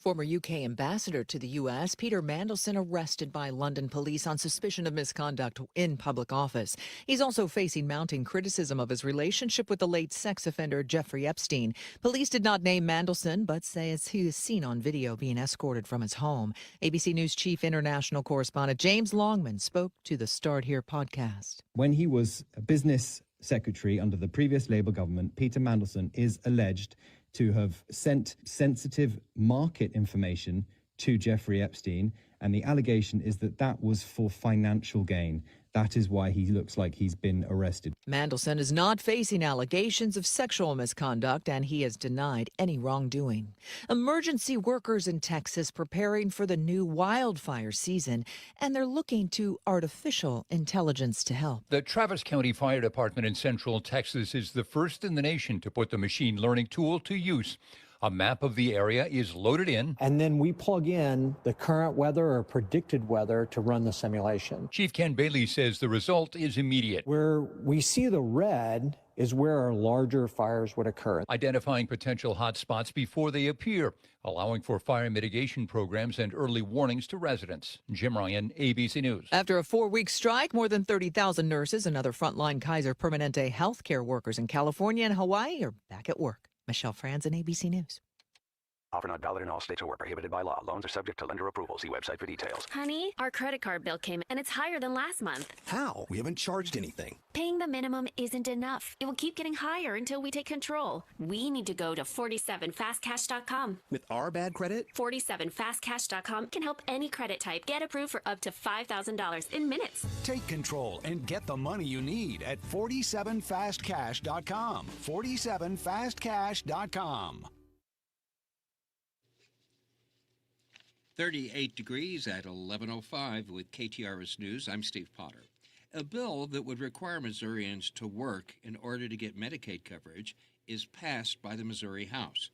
Former UK ambassador to the U.S., Peter Mandelson, arrested by London police on suspicion of misconduct in public office. He's also facing mounting criticism of his relationship with the late sex offender Jeffrey Epstein. Police did not name Mandelson, but says he is seen on video being escorted from his home. ABC News chief international correspondent James Longman spoke to the Start Here podcast. When he was a business secretary under the previous Labour government, Peter Mandelson is alleged to have sent sensitive market information to Jeffrey Epstein, and the allegation is that that was for financial gain. That is why he looks like he's been arrested. Mandelson is not facing allegations of sexual misconduct, and he has denied any wrongdoing. Emergency workers in Texas preparing for the new wildfire season, and they're looking to artificial intelligence to help. The Travis County Fire Department in Central Texas is the first in the nation to put the machine learning tool to use. A map of the area is loaded in. And then we plug in the current weather or predicted weather to run the simulation. Chief Ken Bailey says the result is immediate. Where we see the red is where our larger fires would occur. Identifying potential hot spots before they appear, allowing for fire mitigation programs and early warnings to residents. Jim Ryan, ABC News. After a 4-week strike, more than 30,000 nurses and other frontline Kaiser Permanente healthcare workers in California and Hawaii are back at work. Michelle Franzen, ABC News. Offer not valid in all states or where prohibited by law. Loans are subject to lender approval. See website for details. Honey, our credit card bill came and it's higher than last month. How? We haven't charged anything. Paying the minimum isn't enough. It will keep getting higher until we take control. We need to go to 47fastcash.com. With our bad credit? 47fastcash.com can help any credit type get approved for up to $5,000 in minutes. Take control and get the money you need at 47fastcash.com. 47fastcash.com. 38 degrees at 11:05 with KTRS News. I'm Steve Potter. A bill that would require Missourians to work in order to get Medicaid coverage is passed by the Missouri House.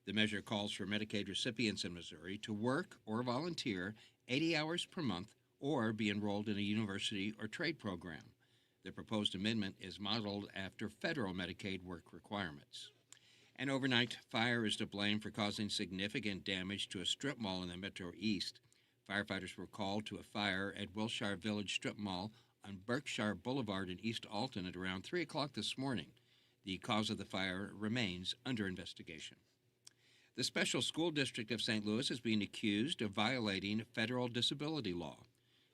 The measure calls for Medicaid recipients in Missouri to work or volunteer 80 hours per month or be enrolled in a university or trade program. The proposed amendment is modeled after federal Medicaid work requirements. An overnight fire is to blame for causing significant damage to a strip mall in the Metro East. Firefighters were called to a fire at Wilshire Village Strip Mall on Berkshire Boulevard in East Alton at around 3 o'clock this morning. The cause of the fire remains under investigation. The Special School District of St. Louis is being accused of violating federal disability law.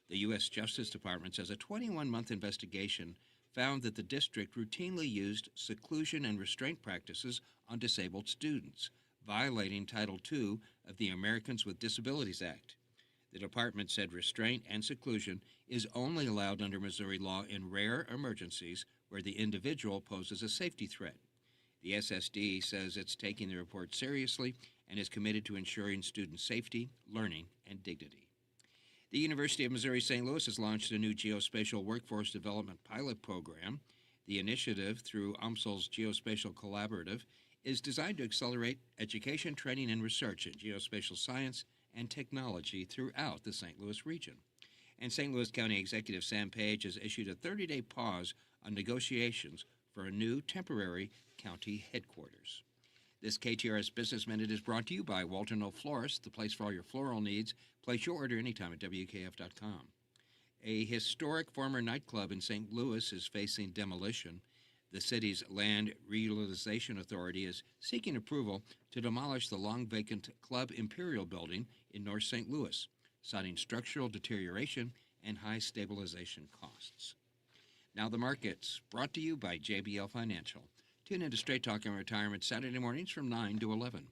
The U.S. Justice Department says a 21-month investigation found that the district routinely used seclusion and restraint practices on disabled students, violating Title II of the Americans with Disabilities Act. The department said restraint and seclusion is only allowed under Missouri law in rare emergencies where the individual poses a safety threat. The SSD says it's taking the report seriously and is committed to ensuring student safety, learning, and dignity. The University of Missouri St. Louis has launched a new geospatial workforce development pilot program. The initiative, through UMSL's Geospatial Collaborative, is designed to accelerate education, training, and research in geospatial science and technology throughout the St. Louis region. And St. Louis County Executive Sam Page has issued a 30-day pause on negotiations for a new temporary county headquarters. This KTRS Business Minute is brought to you by Walter Knoll Florist, the place for all your floral needs. Place your order anytime at WKF.com. A historic former nightclub in St. Louis is facing demolition. The city's Land Reutilization Authority is seeking approval to demolish the long-vacant Club Imperial building in North St. Louis, citing structural deterioration and high stabilization costs. Now the markets, brought to you by JBL Financial. Tune into Straight Talk and Retirement Saturday mornings from 9 to 11.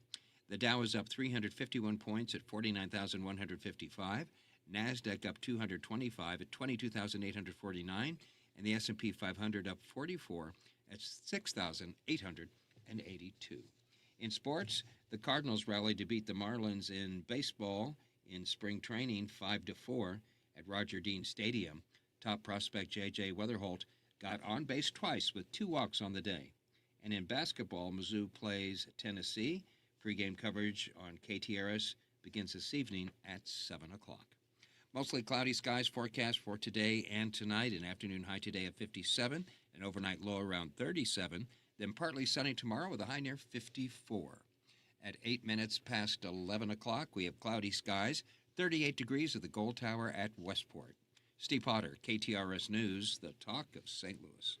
The Dow is up 351 points at 49,155. NASDAQ up 225 at 22,849. And the S&P 500 up 44 at 6,882. In sports, the Cardinals rallied to beat the Marlins in baseball in spring training 5-4 at Roger Dean Stadium. Top prospect J.J. Weatherholt got on base twice with 2 walks on the day. And in basketball, Mizzou plays Tennessee. Pre-game coverage on KTRS begins this evening at 7 o'clock. Mostly cloudy skies forecast for today and tonight. An afternoon high today of 57, an overnight low around 37, then partly sunny tomorrow with a high near 54. At 8 minutes past 11 o'clock, we have cloudy skies, 38 degrees at the Gold Tower at Westport. Steve Potter, KTRS News, the talk of St. Louis.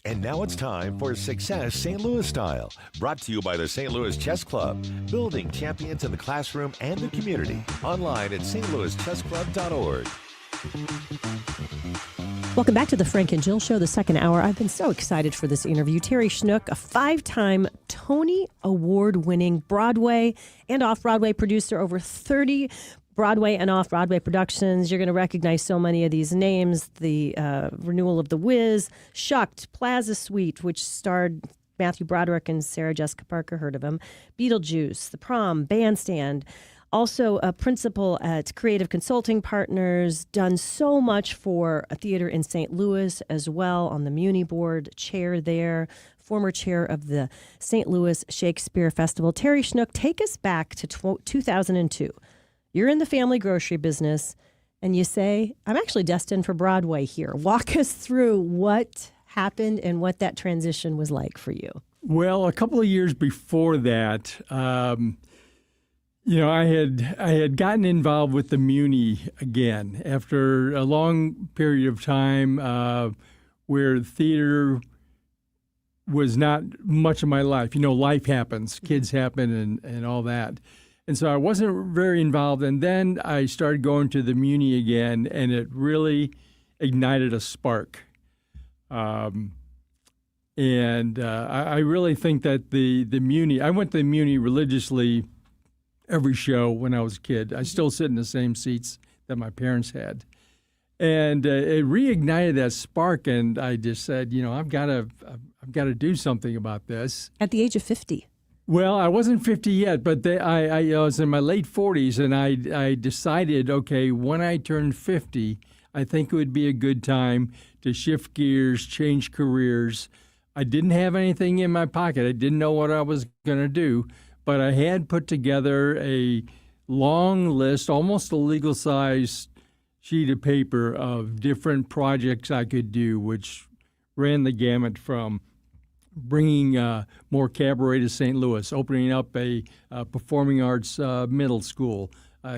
And now it's time for Success St. Louis Style, brought to you by the St. Louis Chess Club, building champions in the classroom and the community. Online at stlouischessclub.org. Welcome back to the Frank and Jill Show, the second hour. I've been so excited for this interview. Terry Schnook, a 5-time Tony Award-winning Broadway and off-Broadway producer, over 30 Broadway and off-Broadway productions. You're going to recognize so many of these names. The renewal of The Wiz, Shucked, Plaza Suite, which starred Matthew Broderick and Sarah Jessica Parker, heard of him, Beetlejuice, The Prom, Bandstand. Also a principal at Creative Consulting Partners, done so much for a theater in St. Louis as well, on the Muni board, chair there, former chair of the St. Louis Shakespeare Festival. Terry Schnook, take us back to 2002. You're in the family grocery business, and you say, I'm actually destined for Broadway here. Walk us through what happened and what that transition was like for you. Well, a couple of years before that, I had gotten involved with the Muni again after a long period of time where theater was not much of my life. Life happens, kids happen, and all that. And so I wasn't very involved. And then I started going to the Muni again, and it really ignited a spark. I really think that the Muni, I went to the Muni religiously every show when I was a kid. I still sit in the same seats that my parents had. And it reignited that spark, and I just said, I've got to do something about this. At the age of 50. Well, I wasn't 50 yet, but I was in my late 40s, and I decided, okay, when I turned 50, I think it would be a good time to shift gears, change careers. I didn't have anything in my pocket. I didn't know what I was going to do, but I had put together a long list, almost a legal-sized sheet of paper of different projects I could do, which ran the gamut from bringing more cabaret to St. Louis, opening up a performing arts middle school,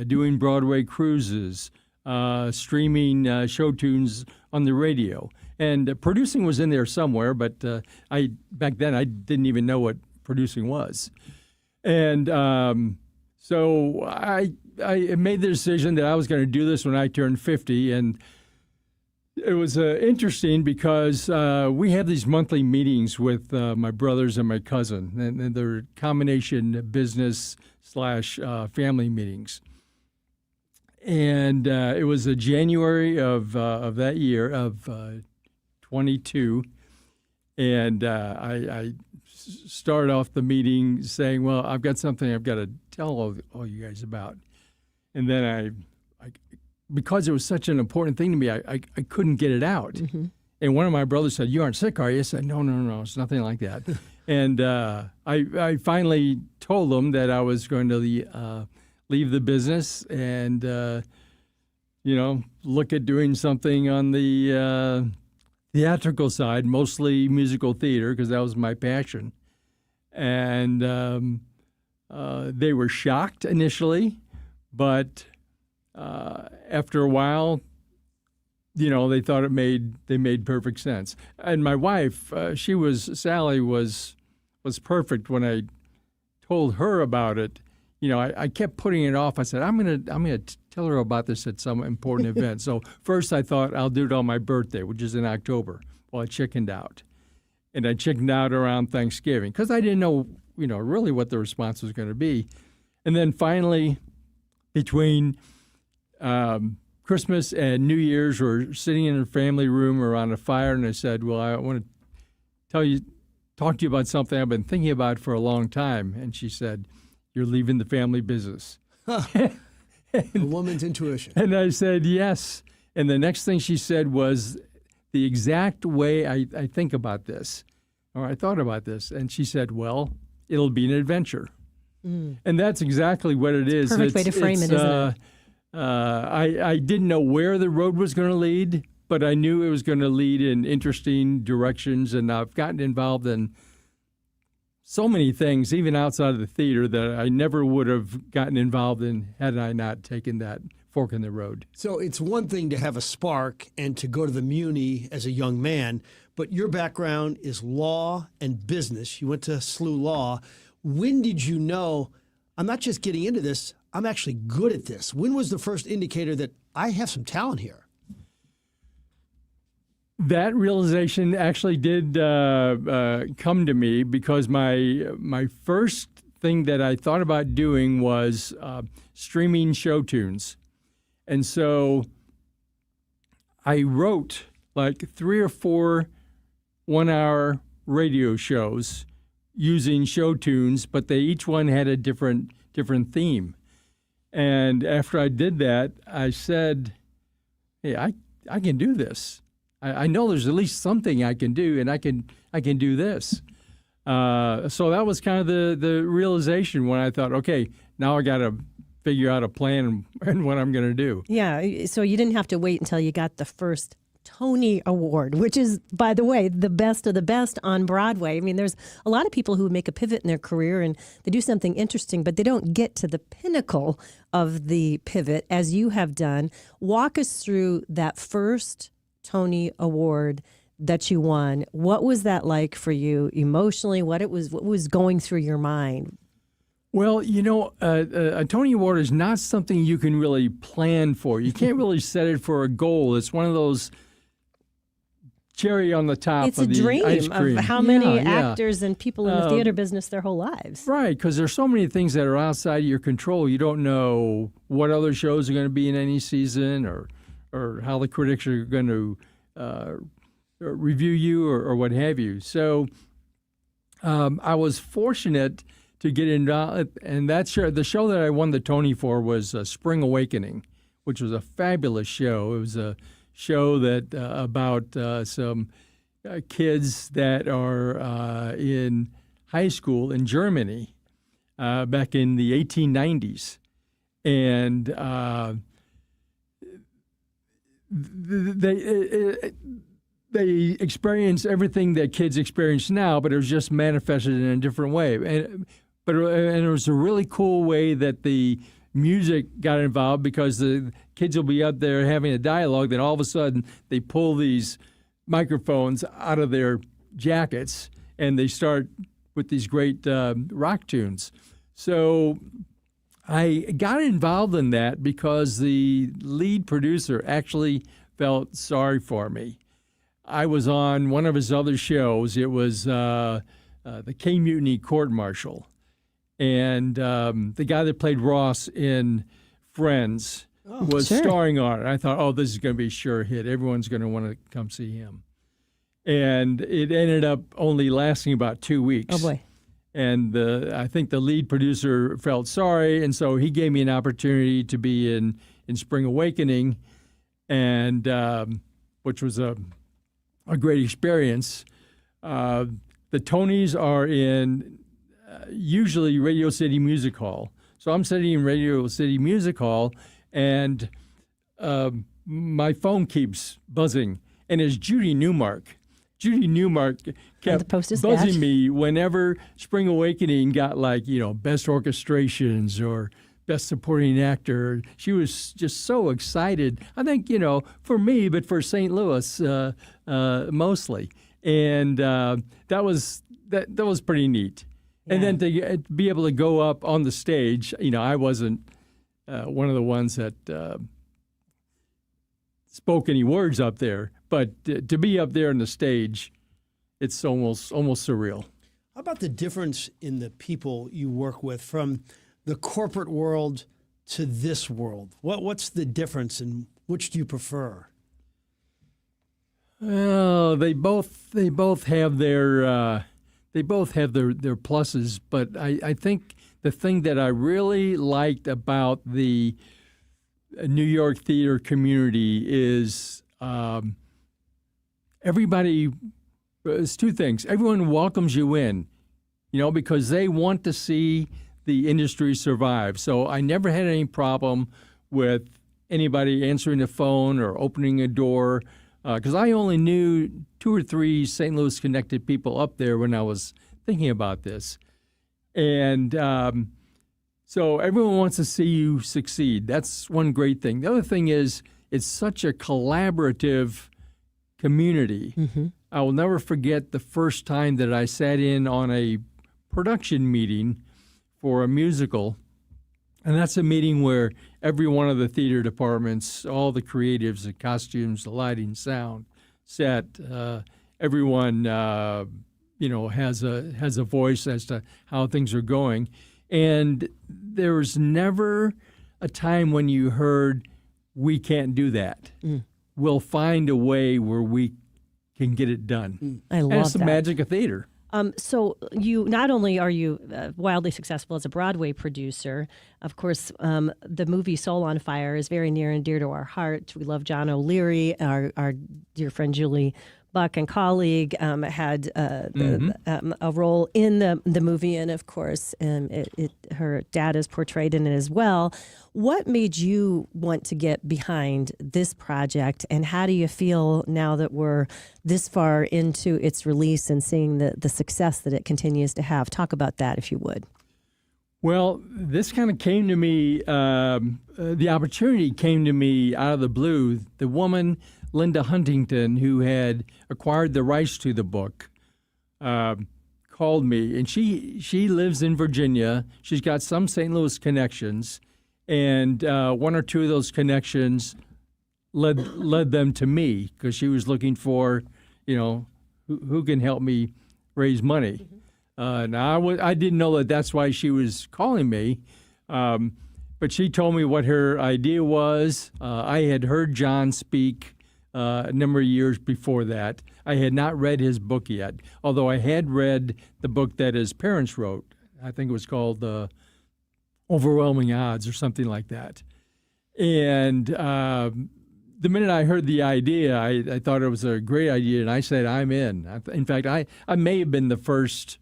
doing Broadway cruises, streaming show tunes on the radio. And producing was in there somewhere, but back then I didn't even know what producing was. And so I made the decision that I was going to do this when I turned 50, and it was interesting because we have these monthly meetings with my brothers and my cousin, and they're combination business/family meetings. And it was January of that year of 22, and I started off the meeting saying, "Well, I've got something I've got to tell all you guys about," and then I because it was such an important thing to me, I couldn't get it out. Mm-hmm. And one of my brothers said, "You aren't sick, are you?" I said, No, it's nothing like that. And I finally told them that I was going to leave the business and, look at doing something on the theatrical side, mostly musical theater, because that was my passion. And they were shocked initially, but after a while, they thought they made perfect sense. And my wife, Sally was perfect when I told her about it. I kept putting it off. I said, I'm gonna tell her about this at some important event. So first I thought I'll do it on my birthday, which is in October. Well, I chickened out. And I chickened out around Thanksgiving because I didn't know, really what the response was going to be. And then finally, between Christmas and New Year's, we're sitting in a family room around a fire, and I said, "Well, I want to talk to you about something I've been thinking about for a long time." And she said, "You're leaving the family business." A woman's intuition. And I said, "Yes." And the next thing she said was the exact way I think about this, or I thought about this. And she said, "Well, it'll be an adventure." Mm. And that's exactly what it is. Perfect way to frame it, isn't it? I didn't know where the road was going to lead, but I knew it was going to lead in interesting directions, and I've gotten involved in so many things, even outside of the theater, that I never would have gotten involved in had I not taken that fork in the road. So it's one thing to have a spark and to go to the Muni as a young man, but your background is law and business. You went to SLU Law. When did you know, I'm not just getting into this, I'm actually good at this? When was the first indicator that I have some talent here? That realization actually did come to me because my first thing that I thought about doing was streaming show tunes. And so I wrote like 3 or 4 one-hour radio shows using show tunes, but they each one had a different theme. And after I did that, I said, "Hey, I can do this. I know there's at least something I can do, and I can do this." So that was kind of the realization when I thought, okay, now I got to figure out a plan and what I'm going to do. Yeah, so you didn't have to wait until you got the first Tony Award, which is, by the way, the best of the best on Broadway. I mean, there's a lot of people who make a pivot in their career and they do something interesting, but they don't get to the pinnacle of the pivot as you have done. Walk us through that first Tony Award that you won. What was that like for you emotionally? What was going through your mind? Well, a Tony Award is not something you can really plan for. You can't really set it for a goal. It's one of those cherry on the top it's of the ice cream. Of how many actors and people in the theater business their whole lives. Right, because there's so many things that are outside of your control. You don't know what other shows are going to be in any season or how the critics are going to review you or what have you. So I was fortunate to get involved. And the show that I won the Tony for was Spring Awakening, which was a fabulous show. It was a show that about some kids that are in high school in Germany back in the 1890s. And they experienced everything that kids experience now, but it was just manifested in a different way. And it was a really cool way that the music got involved, because the kids will be up there having a dialogue, then all of a sudden they pull these microphones out of their jackets and they start with these great rock tunes. So I got involved in that because the lead producer actually felt sorry for me. I was on one of his other shows. It was the K Mutiny Court Martial. And the guy that played Ross in Friends was starring on it. I thought, oh, this is going to be a sure hit. Everyone's going to want to come see him. And it ended up only lasting about 2 weeks. Oh, boy. And I think the lead producer felt sorry, and so he gave me an opportunity to be in Spring Awakening, and which was a great experience. The Tonys are in usually Radio City Music Hall. So I'm sitting in Radio City Music Hall, and my phone keeps buzzing, and it's Judy Newmark. Judy Newmark kept buzzing me whenever Spring Awakening got, like, best orchestrations or best supporting actor. She was just so excited. I think, for me, but for St. Louis mostly. And that was pretty neat. Yeah. And then to be able to go up on the stage, I wasn't one of the ones that spoke any words up there, but to be up there on the stage, it's almost surreal. How about the difference in the people you work with from the corporate world to this world? What's the difference, and which do you prefer? Well, they both have their pluses, but I think the thing that I really liked about the New York theater community is everybody. It's two things. Everyone welcomes you in, because they want to see the industry survive. So I never had any problem with anybody answering the phone or opening a door, because I only knew 2 or 3 St. Louis connected people up there when I was thinking about this. And so everyone wants to see you succeed. That's one great thing. The other thing is it's such a collaborative community. Mm-hmm. I will never forget the first time that I sat in on a production meeting for a musical. And that's a meeting where every one of the theater departments, all the creatives, the costumes, the lighting, sound, set, everyone, has a voice as to how things are going. And there was never a time when you heard, we can't do that. Mm. We'll find a way where we can get it done. I love that. That's the that. magic of theater. So you not only are you wildly successful as a Broadway producer, of course, the movie Soul on Fire is very near and dear to our hearts. We love John O'Leary. Our dear friend Julie Buck and colleague had a role in the movie, and of course, her dad is portrayed in it as well. What made you want to get behind this project, and how do you feel now that we're this far into its release and seeing the success that it continues to have? Talk about that, if you would. Well, this kind of came to me, the opportunity came to me out of the blue. The woman, Linda Huntington, who had acquired the rights to the book, called me, and she lives in Virginia. She's got some St. Louis connections, and 1 or 2 of those connections led them to me, because she was looking for, who can help me raise money. Now I didn't know that that's why she was calling me, but she told me what her idea was. I had heard John speak a number of years before that. I had not read his book yet, although I had read the book that his parents wrote, I think it was called Overwhelming Odds or something like that. And the minute I heard the idea, I thought it was a great idea, and I said, I'm in. In fact, I may have been the first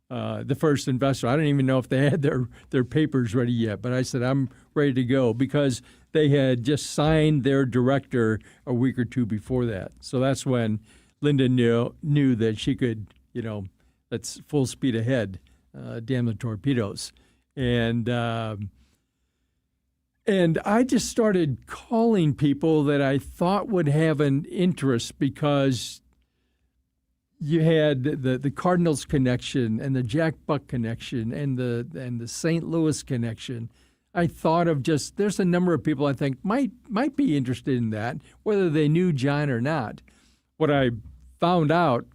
investor. I don't even know if they had their papers ready yet, but I said, I'm ready to go, because they had just signed their director a week or two before that. So that's when Linda knew that she could, that's full speed ahead, damn the torpedoes. And I just started calling people that I thought would have an interest, because you had the Cardinals connection and the Jack Buck connection and the St. Louis connection. I thought of there's a number of people I think might be interested in that, whether they knew John or not. What I found out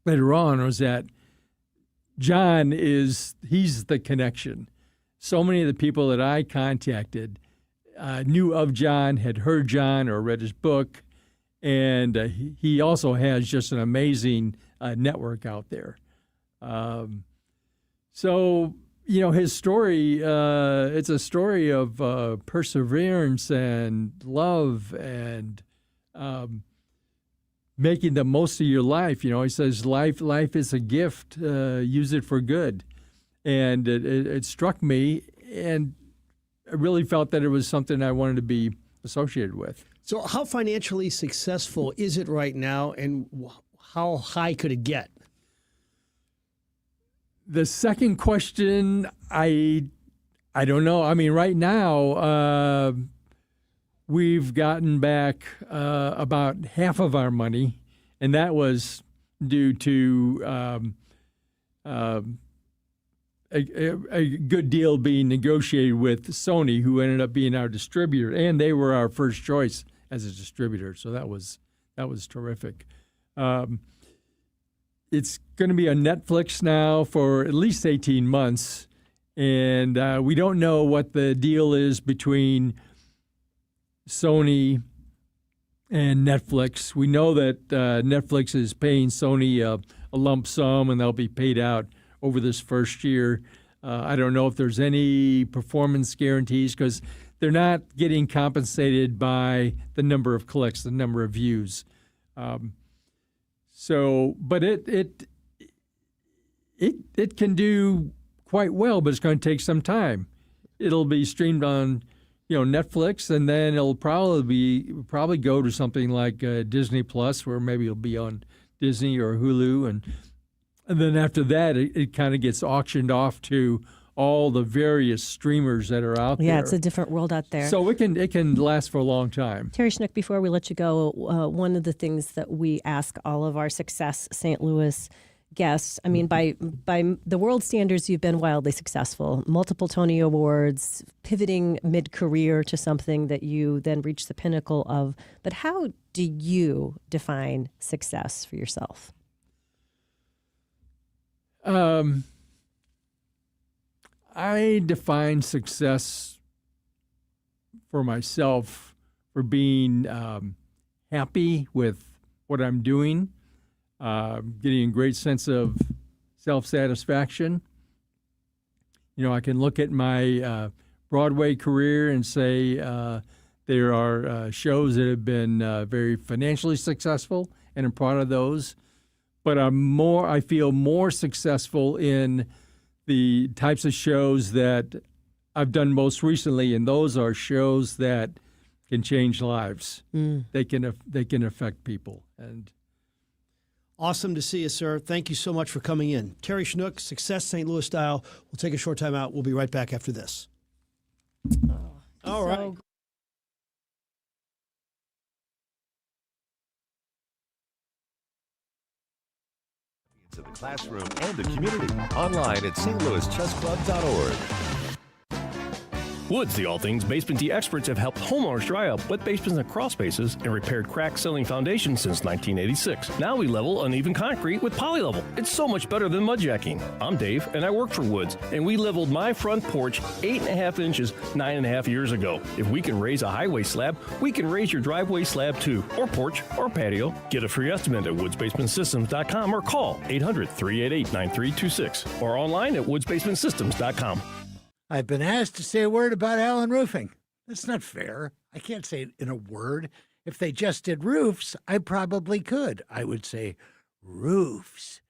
later on was that John he's the connection. So many of the people that I contacted knew of John, had heard John or read his book, and he also has just an amazing network out there. So, his story, it's a story of perseverance and love and making the most of your life. He says life is a gift, use it for good. And it struck me, and I really felt that it was something I wanted to be associated with. So how financially successful is it right now, and how high could it get? The second question, I don't know. I mean, right now, we've gotten back about half of our money, and that was due to a good deal being negotiated with Sony, who ended up being our distributor, and they were our first choice as a distributor. So that was terrific. It's going to be on Netflix now for at least 18 months, and we don't know what the deal is between Sony and Netflix. We know that Netflix is paying Sony a lump sum, and they'll be paid out over this first year. I don't know if there's any performance guarantees, because they're not getting compensated by the number of clicks, the number of views. But it can do quite well, but it's going to take some time. It'll be streamed on, Netflix, and then it'll probably go to something like Disney Plus, where maybe it'll be on Disney or Hulu, and then after that, it kind of gets auctioned off to all the various streamers that are out there. Yeah, it's a different world out there. So it can last for a long time. Terry Schnook, before we let you go, one of the things that we ask all of our Success St. Louis guests, I mean, by the world standards, you've been wildly successful. Multiple Tony Awards, pivoting mid-career to something that you then reach the pinnacle of. But how do you define success for yourself? I define success for myself for being happy with what I'm doing, getting a great sense of self-satisfaction. I can look at my Broadway career and say there are shows that have been very financially successful, and I'm proud of those. But I feel more successful in the types of shows that I've done most recently, and those are shows that can change lives. They can affect people. And awesome to see you, sir. Thank you so much for coming in. Terry Schnook, Success St. Louis Style. We'll take a short time out. We'll be right back after this. All right. To the classroom and the community. Online at stlouischessclub.org. Woods, the All Things Basement Tea experts, have helped homeowners dry up wet basements and crawl spaces and repaired cracked ceiling foundations since 1986. Now we level uneven concrete with Polylevel. It's so much better than mudjacking. I'm Dave, and I work for Woods, and we leveled my front porch 8.5 inches 9.5 years ago. If we can raise a highway slab, we can raise your driveway slab too, or porch, or patio. Get a free estimate at woodsbasementsystems.com or call 800-388-9326 or online at woodsbasementsystems.com. I've been asked to say a word about Allen Roofing. That's not fair. I can't say it in a word. If they just did roofs, I probably could. I would say roofs.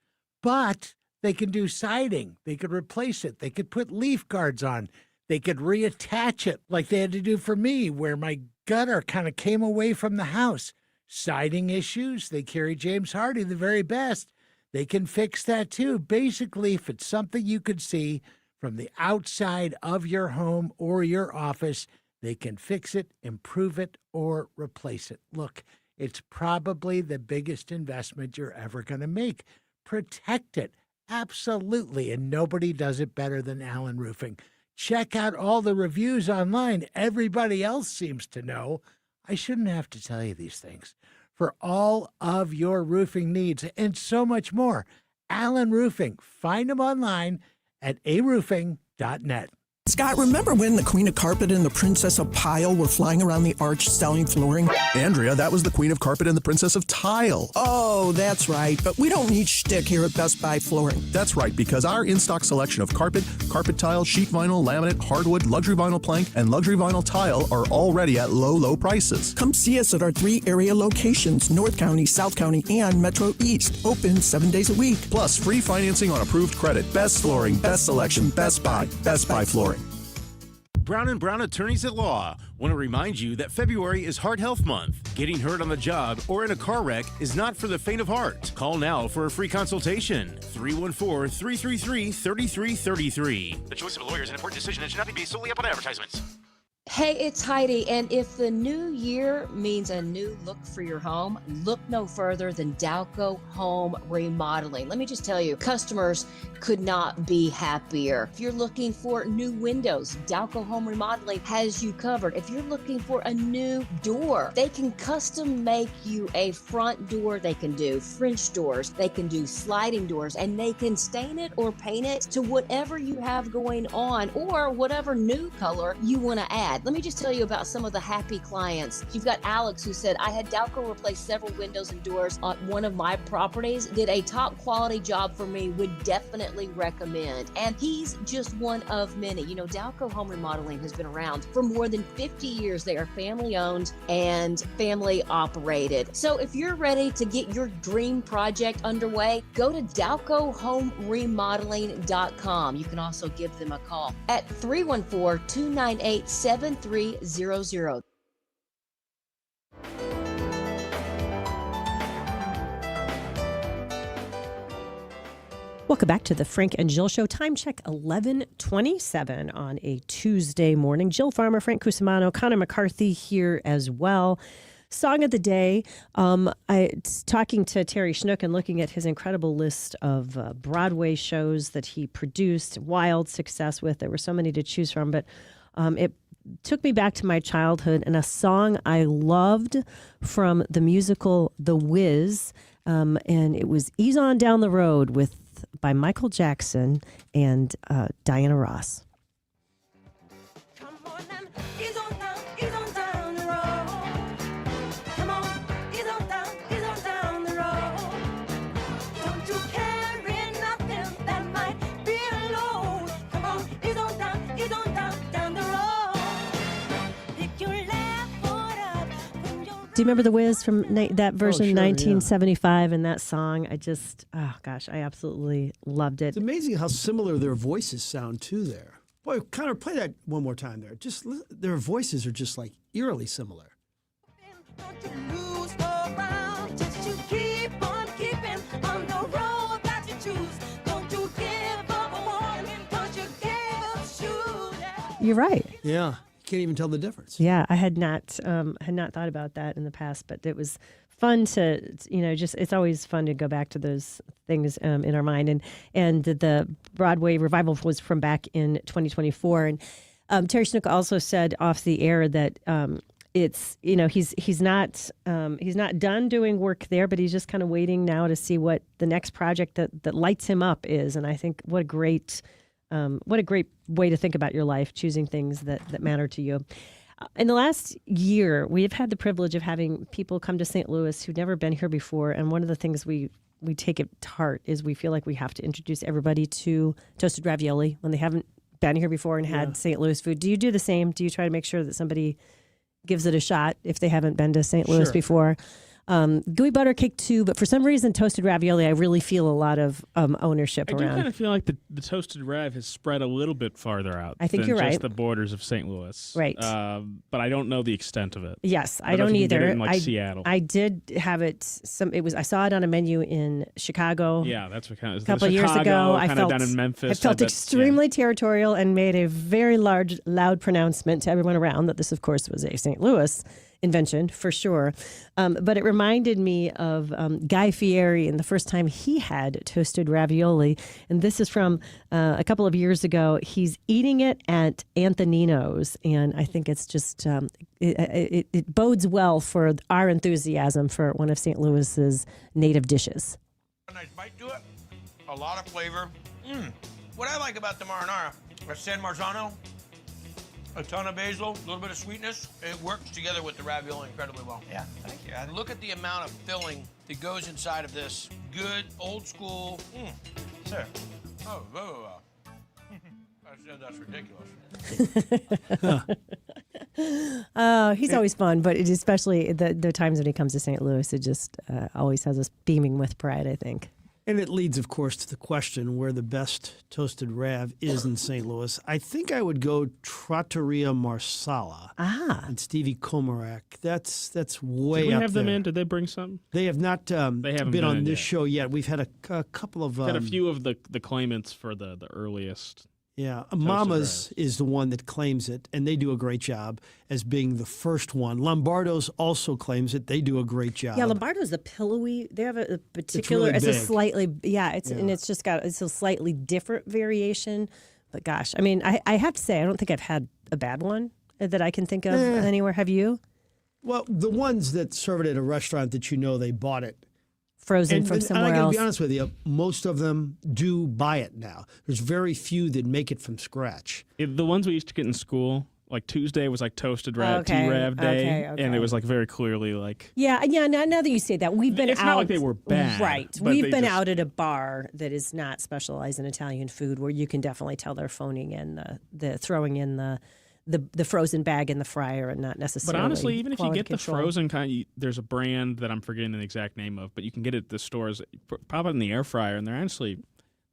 But they can do siding. They could replace it. They could put leaf guards on. They could reattach it like they had to do for me, where my gutter kind of came away from the house. Siding issues, they carry James Hardy, the very best. They can fix that too. Basically, if it's something you could see from the outside of your home or your office, they can fix it, improve it, or replace it. Look, it's probably the biggest investment you're ever going to make. Protect it. Absolutely. And nobody does it better than Allen Roofing. Check out all the reviews online. Everybody else seems to know. I shouldn't have to tell you these things. For all of your roofing needs and so much more, Allen Roofing. Find them online at aroofing.net. Scott, remember when the Queen of Carpet and the Princess of Pile were flying around the arch selling flooring? Andrea, that was the Queen of Carpet and the Princess of Tile. Oh, that's right. But we don't need shtick here at Best Buy Flooring. That's right, because our in-stock selection of carpet, carpet tile, sheet vinyl, laminate, hardwood, luxury vinyl plank, and luxury vinyl tile are already at low, low prices. Come see us at our 3 area locations, North County, South County, and Metro East. Open 7 days a week. Plus, free financing on approved credit. Best flooring, best selection, Best Buy Flooring. Brown & Brown Attorneys at Law want to remind you that February is Heart Health Month. Getting hurt on the job or in a car wreck is not for the faint of heart. Call now for a free consultation. 314-333-3333. The choice of a lawyer is an important decision and should not be based solely upon advertisements. Hey, it's Heidi, and if the new year means a new look for your home, look no further than Dalco Home Remodeling. Let me just tell you, customers could not be happier. If you're looking for new windows, Dalco Home Remodeling has you covered. If you're looking for a new door, they can custom make you a front door. They can do French doors, they can do sliding doors, and they can stain it or paint it to whatever you have going on or whatever new color you want to add. Let me just tell you about some of the happy clients. You've got Alex, who said, I had Dalco replace several windows and doors on one of my properties, did a top quality job for me, would definitely recommend. And he's just one of many. You know, Dalco Home Remodeling has been around for more than 50 years. They are family owned and family operated. So if you're ready to get your dream project underway, go to DalcoHomeRemodeling.com. You can also give them a call at 314-298-7300. Welcome back to the Frank and Jill Show. Time check 11:27 on a Tuesday morning. Jill Farmer, Frank Cusimano, Connor McCarthy here as well. Song of the day. I talking to Terry Schnook and looking at his incredible list of Broadway shows that he produced, wild success with. There were so many to choose from, but it took me back to my childhood and a song I loved from the musical The Wiz, and it was Ease On Down the Road by Michael Jackson and Diana Ross. Do you remember The Wiz from that version, 1975, and that song? I absolutely loved it. It's amazing how similar their voices sound, too, there. Boy, Connor, play that one more time there. Just their voices are just like eerily similar. You're right. Yeah. Can't even tell the difference. Yeah, I had not thought about that in the past, but it was fun to, it's always fun to go back to those things in our mind. And the Broadway revival was from back in 2024. And Terry Schnook also said off the air that it's he's not done doing work there, but he's just kind of waiting now to see what the next project that lights him up is. And I think what a great way to think about your life, choosing things that matter to you. In the last year, we have had the privilege of having people come to St. Louis who've never been here before, and one of the things we take it to heart is we feel like we have to introduce everybody to toasted ravioli when they haven't been here before and had St. Louis food. Do you do the same? Do you try to make sure that somebody gives it a shot if they haven't been to St. Louis before? Gooey butter cake too, but for some reason, toasted ravioli, I really feel a lot of ownership around. I do kind of feel like the toasted rav has spread a little bit farther out. I think than you're right. Just the borders of St. Louis, right? But I don't know the extent of it. Yes, I don't don't know if you can either. get it in, like, Seattle. I did have it. I saw it on a menu in Chicago. Yeah, that's what kind of a couple of years ago. I felt down in Memphis. I felt extremely territorial and made a very loud pronouncement to everyone around that this, of course, was a St. Louis invention for sure. But it reminded me of Guy Fieri and the first time he had toasted ravioli. And this is from a couple of years ago. He's eating it at Antonino's. And I think it's just, it bodes well for our enthusiasm for one of St. Louis's native dishes. A nice bite to it, a lot of flavor. What I like about the marinara, San Marzano, a ton of basil, a little bit of sweetness. It works together with the ravioli incredibly well. Yeah, thank you. And look at the amount of filling that goes inside of this. Good, old school. Sir. Oh, whoa. I said that's ridiculous. He's always fun, but especially the times when he comes to St. Louis, it just always has us beaming with pride, I think. And it leads, of course, to the question where the best toasted rav is in St. Louis. I think I would go Trattoria Marsala and Stevie Komarak. That's way up there. Did we have them in? Did they bring some? They have not been on this show yet. We've had a couple of... had a few of the claimants for the earliest. Yeah, Mama's is the one that claims it, and they do a great job as being the first one. Lombardo's also claims it. They do a great job. Yeah, Lombardo's the pillowy. They have a particular. It's really a slightly. And it's just got a slightly different variation. But gosh, I mean, I have to say, I don't think I've had a bad one that I can think of anywhere. Have you? Well, the ones that serve it at a restaurant that they bought it. Frozen from somewhere else. And I got to else. be honest with you, most of them do buy it now. There's very few that make it from scratch. The ones we used to get in school, like Tuesday was like toasted rav, T-Rav day, and it was like very clearly like... Yeah. Now that you say that, we've been it's out... It's not like they were bad. Right. We've been out at a bar that is not specialized in Italian food where you can definitely tell they're phoning in the throwing in the frozen bag in the fryer and not necessarily. But honestly, even if you get control. the frozen kind, there's a brand that I'm forgetting the exact name of, but you can get it at the stores. Pop it in the air fryer, and they're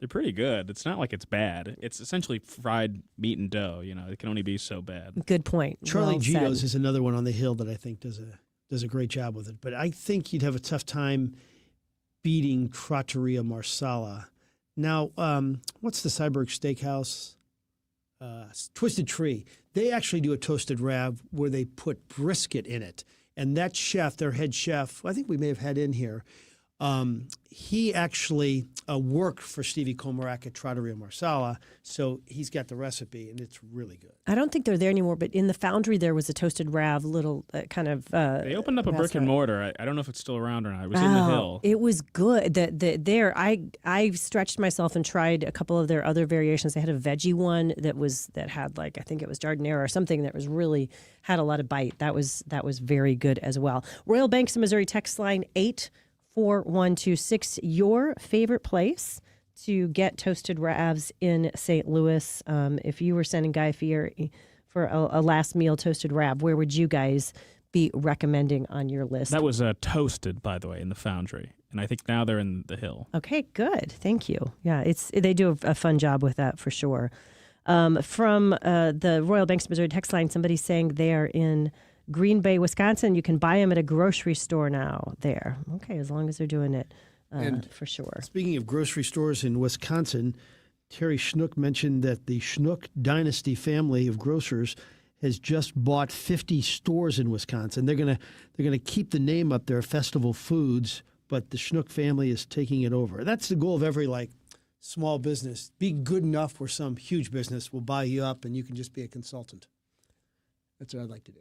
pretty good. It's not like it's bad. It's essentially fried meat and dough. It can only be so bad. Good point. Charlie Gito's is another one on the Hill that I think does a great job with it. But I think you'd have a tough time beating Trattoria Marsala. Now, what's the Cyberg Steakhouse? Twisted Tree. They actually do a toasted rav where they put brisket in it. And that chef, their head chef, I think we may have had in here, he actually worked for Stevie Komarak at Trattoria Marsala, so he's got the recipe, and it's really good. I don't think they're there anymore, but in the Foundry there was a toasted rav, little kind of... they opened up a brick and mortar. I don't know if it's still around or not. It was in the Hill. It was good. I stretched myself and tried a couple of their other variations. They had a veggie one that had I think it was giardiniera or something that was really had a lot of bite. That was very good as well. Royal Banks of Missouri text line 84126. Your favorite place to get toasted ravs in St. Louis? If you were sending Guy Fieri for a last meal toasted rav, where would you guys be recommending on your list? That was toasted, by the way, in the Foundry, and I think now they're in the Hill. Okay, good. Thank you. Yeah, they do a fun job with that for sure. From the Royal Banks of Missouri text line, somebody's saying they are in Green Bay, Wisconsin. You can buy them at a grocery store now there. Okay, as long as they're doing it for sure. Speaking of grocery stores in Wisconsin, Terry Schnook mentioned that the Schnook Dynasty family of grocers has just bought 50 stores in Wisconsin. They're gonna keep the name up there, Festival Foods, but the Schnook family is taking it over. That's the goal of every small business. Be good enough where some huge business will buy you up and you can just be a consultant. That's what I'd like to do.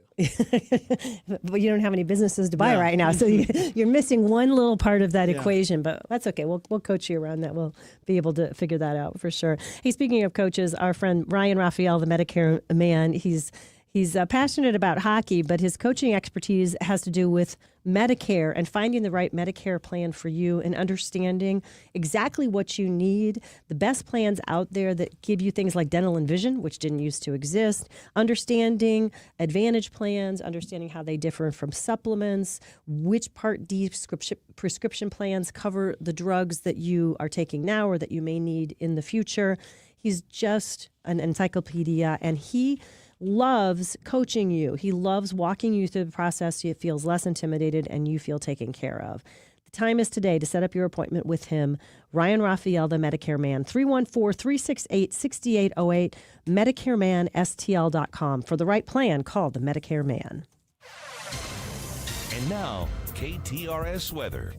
But you don't have any businesses to buy No. right now, so you're missing one little part of that Yeah. equation. But that's okay. We'll coach you around that. We'll be able to figure that out for sure. Hey, speaking of coaches, our friend Ryan Raphael, the Medicare man, he's passionate about hockey, but his coaching expertise has to do with Medicare and finding the right Medicare plan for you and understanding exactly what you need, the best plans out there that give you things like dental and vision, which didn't used to exist, understanding Advantage plans, understanding how they differ from supplements, which Part D prescription plans cover the drugs that you are taking now or that you may need in the future. He's just an encyclopedia, and he loves coaching you. He loves walking you through the process so it feels less intimidated and you feel taken care of. The time is today to set up your appointment with him. Ryan Raphael, the Medicare Man, 314-368-6808, MedicareManSTL.com. For the right plan, call the Medicare Man. And now, KTRS weather.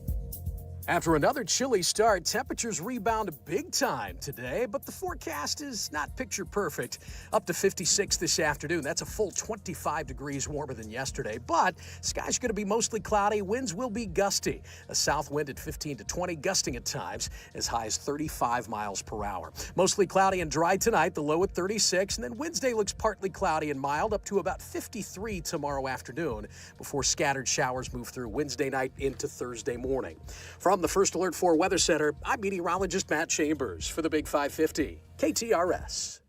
After another chilly start, temperatures rebound big time today, but the forecast is not picture perfect. Up to 56 this afternoon. That's a full 25 degrees warmer than yesterday, but skies going to be mostly cloudy. Winds will be gusty. A south wind at 15 to 20, gusting at times as high as 35 miles per hour. Mostly cloudy and dry tonight, the low at 36, and then Wednesday looks partly cloudy and mild, up to about 53 tomorrow afternoon before scattered showers move through Wednesday night into Thursday morning. From the First Alert 4 Weather Center, I'm meteorologist Matt Chambers for the Big 550, KTRS.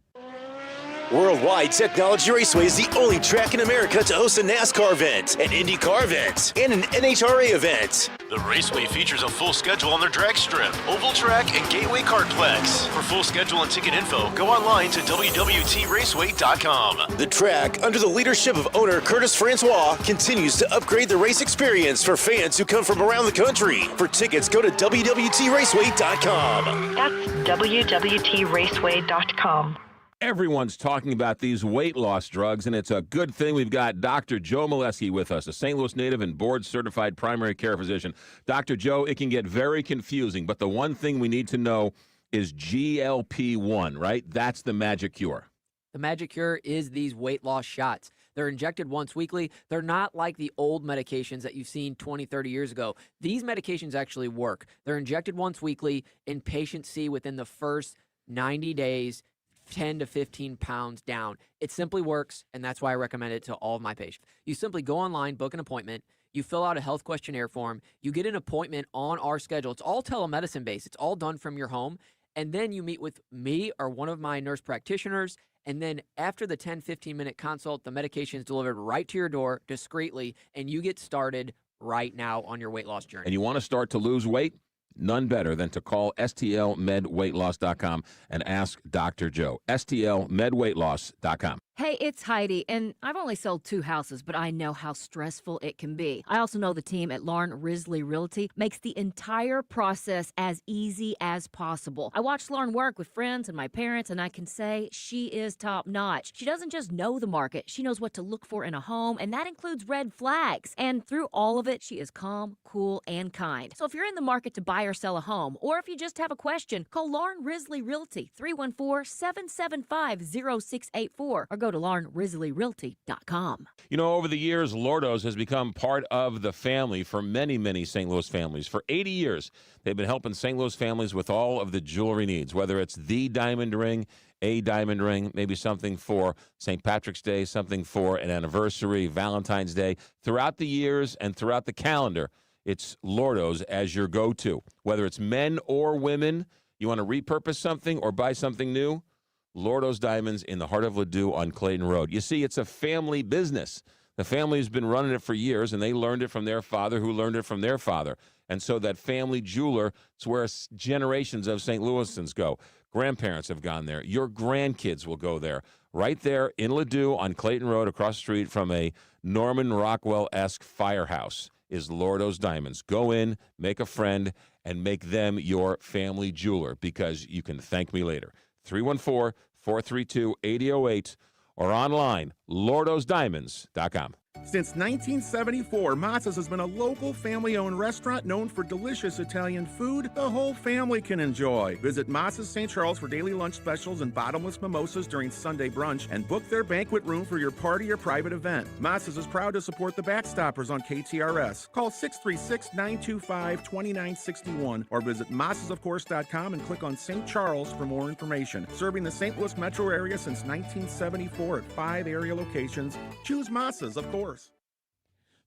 Worldwide, Technology Raceway is the only track in America to host a NASCAR event, an IndyCar event, and an NHRA event. The Raceway features a full schedule on their drag strip, oval track, and Gateway Kartplex. For full schedule and ticket info, go online to www.raceway.com. The track, under the leadership of owner Curtis Francois, continues to upgrade the race experience for fans who come from around the country. For tickets, go to www.raceway.com. That's www.raceway.com. Everyone's talking about these weight loss drugs, and it's a good thing we've got Dr. Joe Molesky with us, a St. Louis native and board-certified primary care physician. Dr. Joe, it can get very confusing, but the one thing we need to know is GLP-1, right? That's the magic cure. The magic cure is these weight loss shots. They're injected once weekly. They're not like the old medications that you've seen 20, 30 years ago. These medications actually work. They're injected once weekly, and patients see within the first 90 days 10 to 15 pounds down. It simply works, and that's why I recommend it to all of my patients. You simply go online, book an appointment, you fill out a health questionnaire form, you get an appointment on our schedule. It's all telemedicine based. It's all done from your home, and then you meet with me or one of my nurse practitioners, and then after the 10, 15-minute consult, the medication is delivered right to your door discreetly, and you get started right now on your weight loss journey. And you want to start to lose weight? None better than to call stlmedweightloss.com and ask Dr. Joe. stlmedweightloss.com. Hey, it's Heidi, and I've only sold 2 houses, but I know how stressful it can be. I also know the team at Lauren Risley Realty makes the entire process as easy as possible. I watched Lauren work with friends and my parents, and I can say she is top-notch. She doesn't just know the market, she knows what to look for in a home, and that includes red flags. And through all of it, she is calm, cool, and kind. So if you're in the market to buy or sell a home, or if you just have a question, call Lauren Risley Realty, 314-775-0684, or go to LaurenRisleyRealty.com. You know, over the years, Lordo's has become part of the family for many, many St. Louis families. For 80 years, they've been helping St. Louis families with all of the jewelry needs, whether it's the diamond ring, a diamond ring, maybe something for St. Patrick's Day, something for an anniversary, Valentine's Day. Throughout the years and throughout the calendar, it's Lordo's as your go-to. Whether it's men or women, you want to repurpose something or buy something new, Lordo's Diamonds in the heart of Ladue on Clayton Road. You see, it's a family business. The family's been running it for years, and they learned it from their father, who learned it from their father. And so that family jeweler, it's where generations of St. Louisans go. Grandparents have gone there. Your grandkids will go there. Right there in Ladue on Clayton Road, across the street from a Norman Rockwell-esque firehouse, is Lordo's Diamonds. Go in, make a friend, and make them your family jeweler, because you can thank me later. 314-432-8008 or online, lordosdiamonds.com. Since 1974, Mazza's has been a local family-owned restaurant known for delicious Italian food the whole family can enjoy. Visit Mazza's St. Charles for daily lunch specials and bottomless mimosas during Sunday brunch, and book their banquet room for your party or private event. Mazza's is proud to support the Backstoppers on KTRS. Call 636-925-2961 or visit mazzasofcourse.com and click on St. Charles for more information. Serving the St. Louis metro area since 1974 at 5 area locations. Choose Mazza's, of course.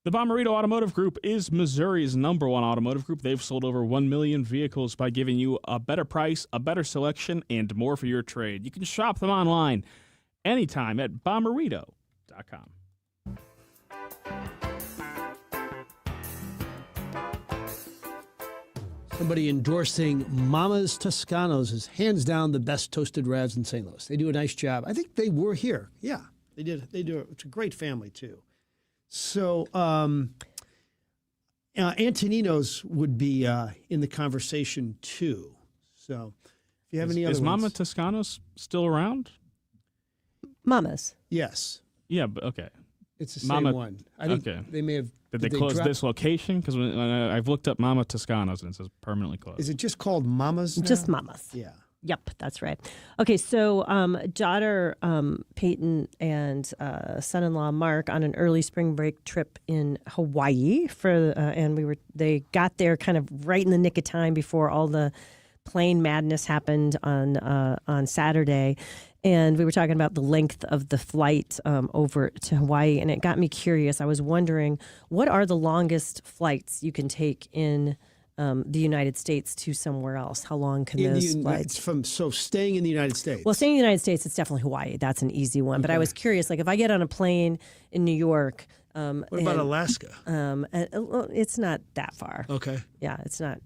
The Bommarito Automotive Group is Missouri's #1 automotive group. They've sold over 1 million vehicles by giving you a better price, a better selection, and more for your trade. You can shop them online anytime at bommarito.com. Somebody endorsing Mama's Toscanos is hands down the best toasted ravs in St. Louis. They do a nice job. I think they were here. Yeah, they did. They do. It's a great family too. So Antonino's would be in the conversation too. So if you have any other Is Mama ones. Toscano's still around? Mama's. Yes. Yeah, but okay. It's the same Mama, one. I think okay. they may have. Did they close drop- this location? Because I've looked up Mama Toscano's and it says permanently closed. Is it just called Mama's now? Just Mama's. Yeah. Yep, that's right. Okay, so daughter Peyton and son-in-law Mark on an early spring break trip in Hawaii and they got there kind of right in the nick of time before all the plane madness happened on Saturday. And we were talking about the length of the flight over to Hawaii, and it got me curious. I was wondering, what are the longest flights you can take in the United States to somewhere else? How long can those flights? Staying in the United States. Well, staying in the United States, it's definitely Hawaii. That's an easy one. But I was curious, like if I get on a plane in New York. What about Alaska? It's not that far. Okay. Yeah, it's not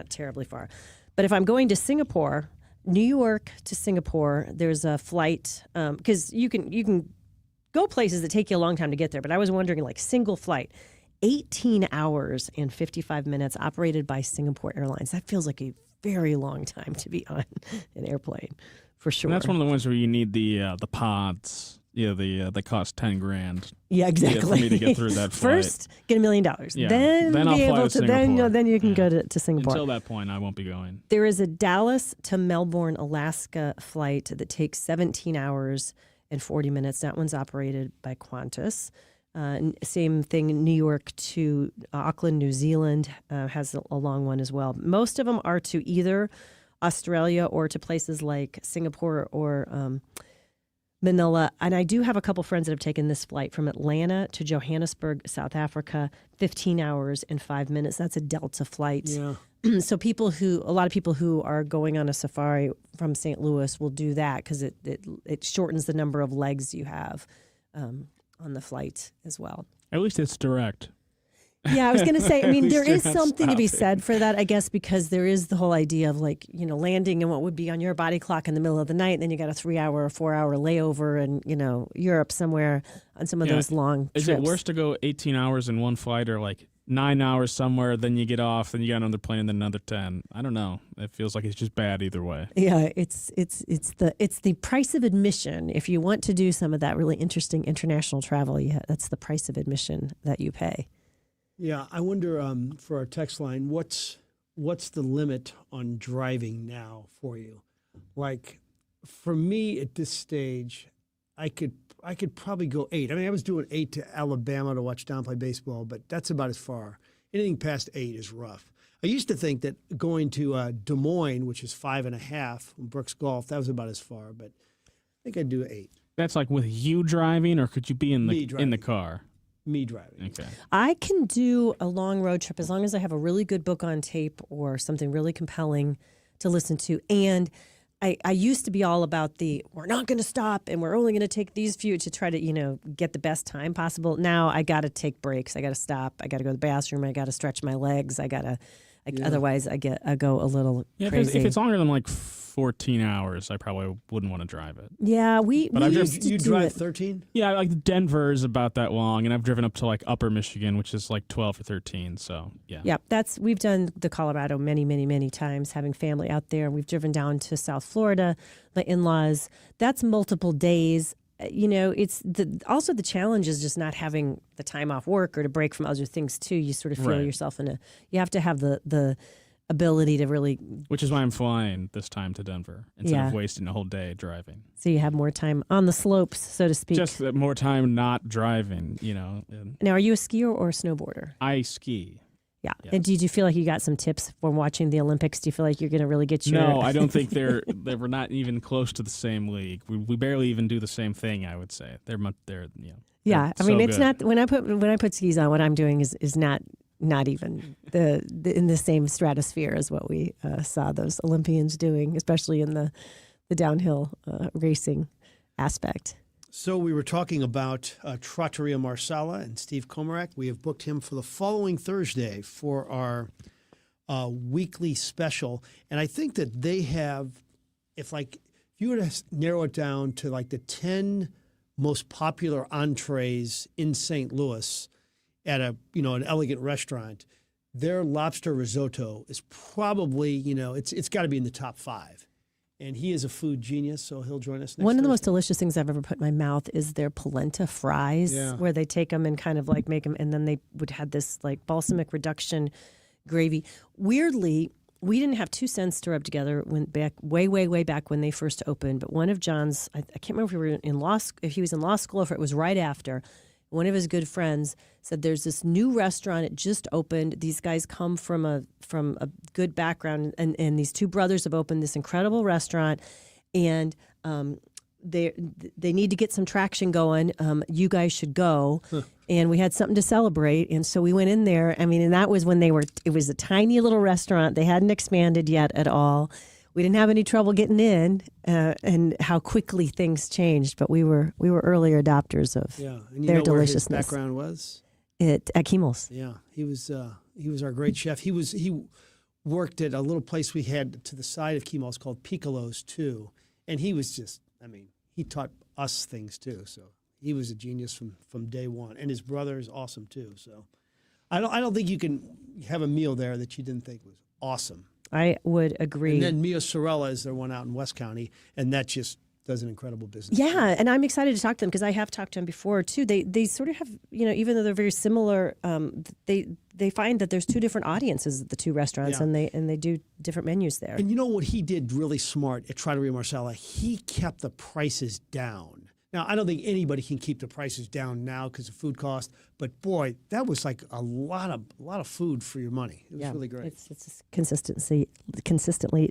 terribly far. But if I'm going to Singapore, New York to Singapore, there's a flight because you can go places that take you a long time to get there. But I was wondering, like single flight. 18 hours and 55 minutes operated by Singapore Airlines. That feels like a very long time to be on an airplane, for sure. And that's one of the ones where you need the pods. Yeah, they cost $10,000. Yeah, exactly. For me to get through that flight. First, get $1 million. Yeah. Then I'll be fly able to to. Singapore. Then you can go to Singapore. Until that point, I won't be going. There is a Dallas to Melbourne, Alaska flight that takes 17 hours and 40 minutes. That one's operated by Qantas. Same thing, New York to Auckland, New Zealand has a long one as well. Most of them are to either Australia or to places like Singapore or Manila. And I do have a couple friends that have taken this flight from Atlanta to Johannesburg, South Africa, 15 hours and 5 minutes. That's a Delta flight. Yeah. So a lot of people who are going on a safari from St. Louis will do that because it shortens the number of legs you have on the flight as well. At least it's direct. Yeah, I was going to say, I mean, there is you're not something to be stopping. said for that, I guess, because there is the whole idea of landing and what would be on your body clock in the middle of the night. And then you got a 3-hour or 4-hour layover in, Europe somewhere on some of those long Is trips. it worse to go 18 hours in one flight or like 9 hours somewhere, then you get off, then you got another plane, and then another 10? I don't know. It feels like it's just bad either way. Yeah, it's the price of admission. If you want to do some of that really interesting international travel, that's the price of admission that you pay. Yeah, I wonder for our text line, what's the limit on driving now for you? Like, for me at this stage, I could probably go 8. I mean, I was doing 8 to Alabama to watch Don play baseball, but that's about as far. Anything past 8 is rough. I used to think that going to Des Moines, which is 5.5, Brooks Golf, that was about as far, but I think I'd do 8. That's like with you driving, or could you be in the car? Me driving. Okay. I can do a long road trip as long as I have a really good book on tape or something really compelling to listen to. And I used to be all about we're not going to stop and we're only going to take these few to try to, get the best time possible. Now I got to take breaks. I got to stop. I got to go to the bathroom. I got to stretch my legs. Otherwise I go a little crazy. If it's longer than like 14 hours, I probably wouldn't want to drive it. Yeah, we used to you do drive it. 13? Yeah, like Denver is about that long, and I've driven up to like Upper Michigan, which is like 12 or 13. So yeah. Yeah, we've done the Colorado many, many, many times, having family out there. We've driven down to South Florida, my in-laws. That's multiple days. it's also the challenge is just not having the time off work or to break from other things too. You sort of feel Right. yourself you have to have the ability to really, Which is why I'm flying this time to Denver instead Yeah. of wasting a whole day driving. so you have more time on the slopes, so to speak. Just more time not driving, and Now, are you a skier or a snowboarder? I ski. Yeah. And did you feel like you got some tips from watching the Olympics? Do you feel like you're going to really get your... No, I don't think they were not even close to the same league. We barely even do the same thing, I would say. They're Yeah, I mean, so it's good. not when I put skis on. What I'm doing is not even in the same stratosphere as what we saw those Olympians doing, especially in the downhill racing aspect. So we were talking about Trattoria Marsala and Steve Komarak. We have booked him for the following Thursday for our weekly special, and I think that they have, if you were to narrow it down to like the 10 most popular entrees in St. Louis at an elegant restaurant, their lobster risotto is probably it's got to be in the top 5. And he is a food genius, so he'll join us next One of the Thursday. most delicious things I've ever put in my mouth is their polenta fries, where they take them and kind of like make them, and then they would have this like balsamic reduction gravy. Weirdly, we didn't have 2 cents to rub together way back when they first opened. But one of John's, I can't remember if he was in law school or if it was right after. One of his good friends said, "There's this new restaurant. It just opened. These guys come from a good background, and these 2 brothers have opened this incredible restaurant, and they need to get some traction going. You guys should go." And we had something to celebrate, and so we went in there. I mean, and that was when it was a tiny little restaurant. They hadn't expanded yet at all. We didn't have any trouble getting in, and how quickly things changed. But we were earlier adopters of And you their know deliciousness. Where his background was? At Kimmel's. Yeah, he was our great chef. He worked at a little place we had to the side of Kimmel's called Piccolo's too, and he was just, he taught us things too. So he was a genius from day one, and his brother is awesome too. So I don't think you can have a meal there that you didn't think was awesome. I would agree. And then Mia Sorella is their one out in West County, and that just does an incredible business. Yeah, and I'm excited to talk to them because I have talked to them before too. They sort of have, even though they're very similar, they find that there's 2 different audiences at the 2 restaurants, Yeah. and they do different menus there. And you know what he did really smart at Trattoria Marsala? He kept the prices down. Now, I don't think anybody can keep the prices down now because of food cost, but boy, that was like a lot of food for your money. It was really great. It's consistently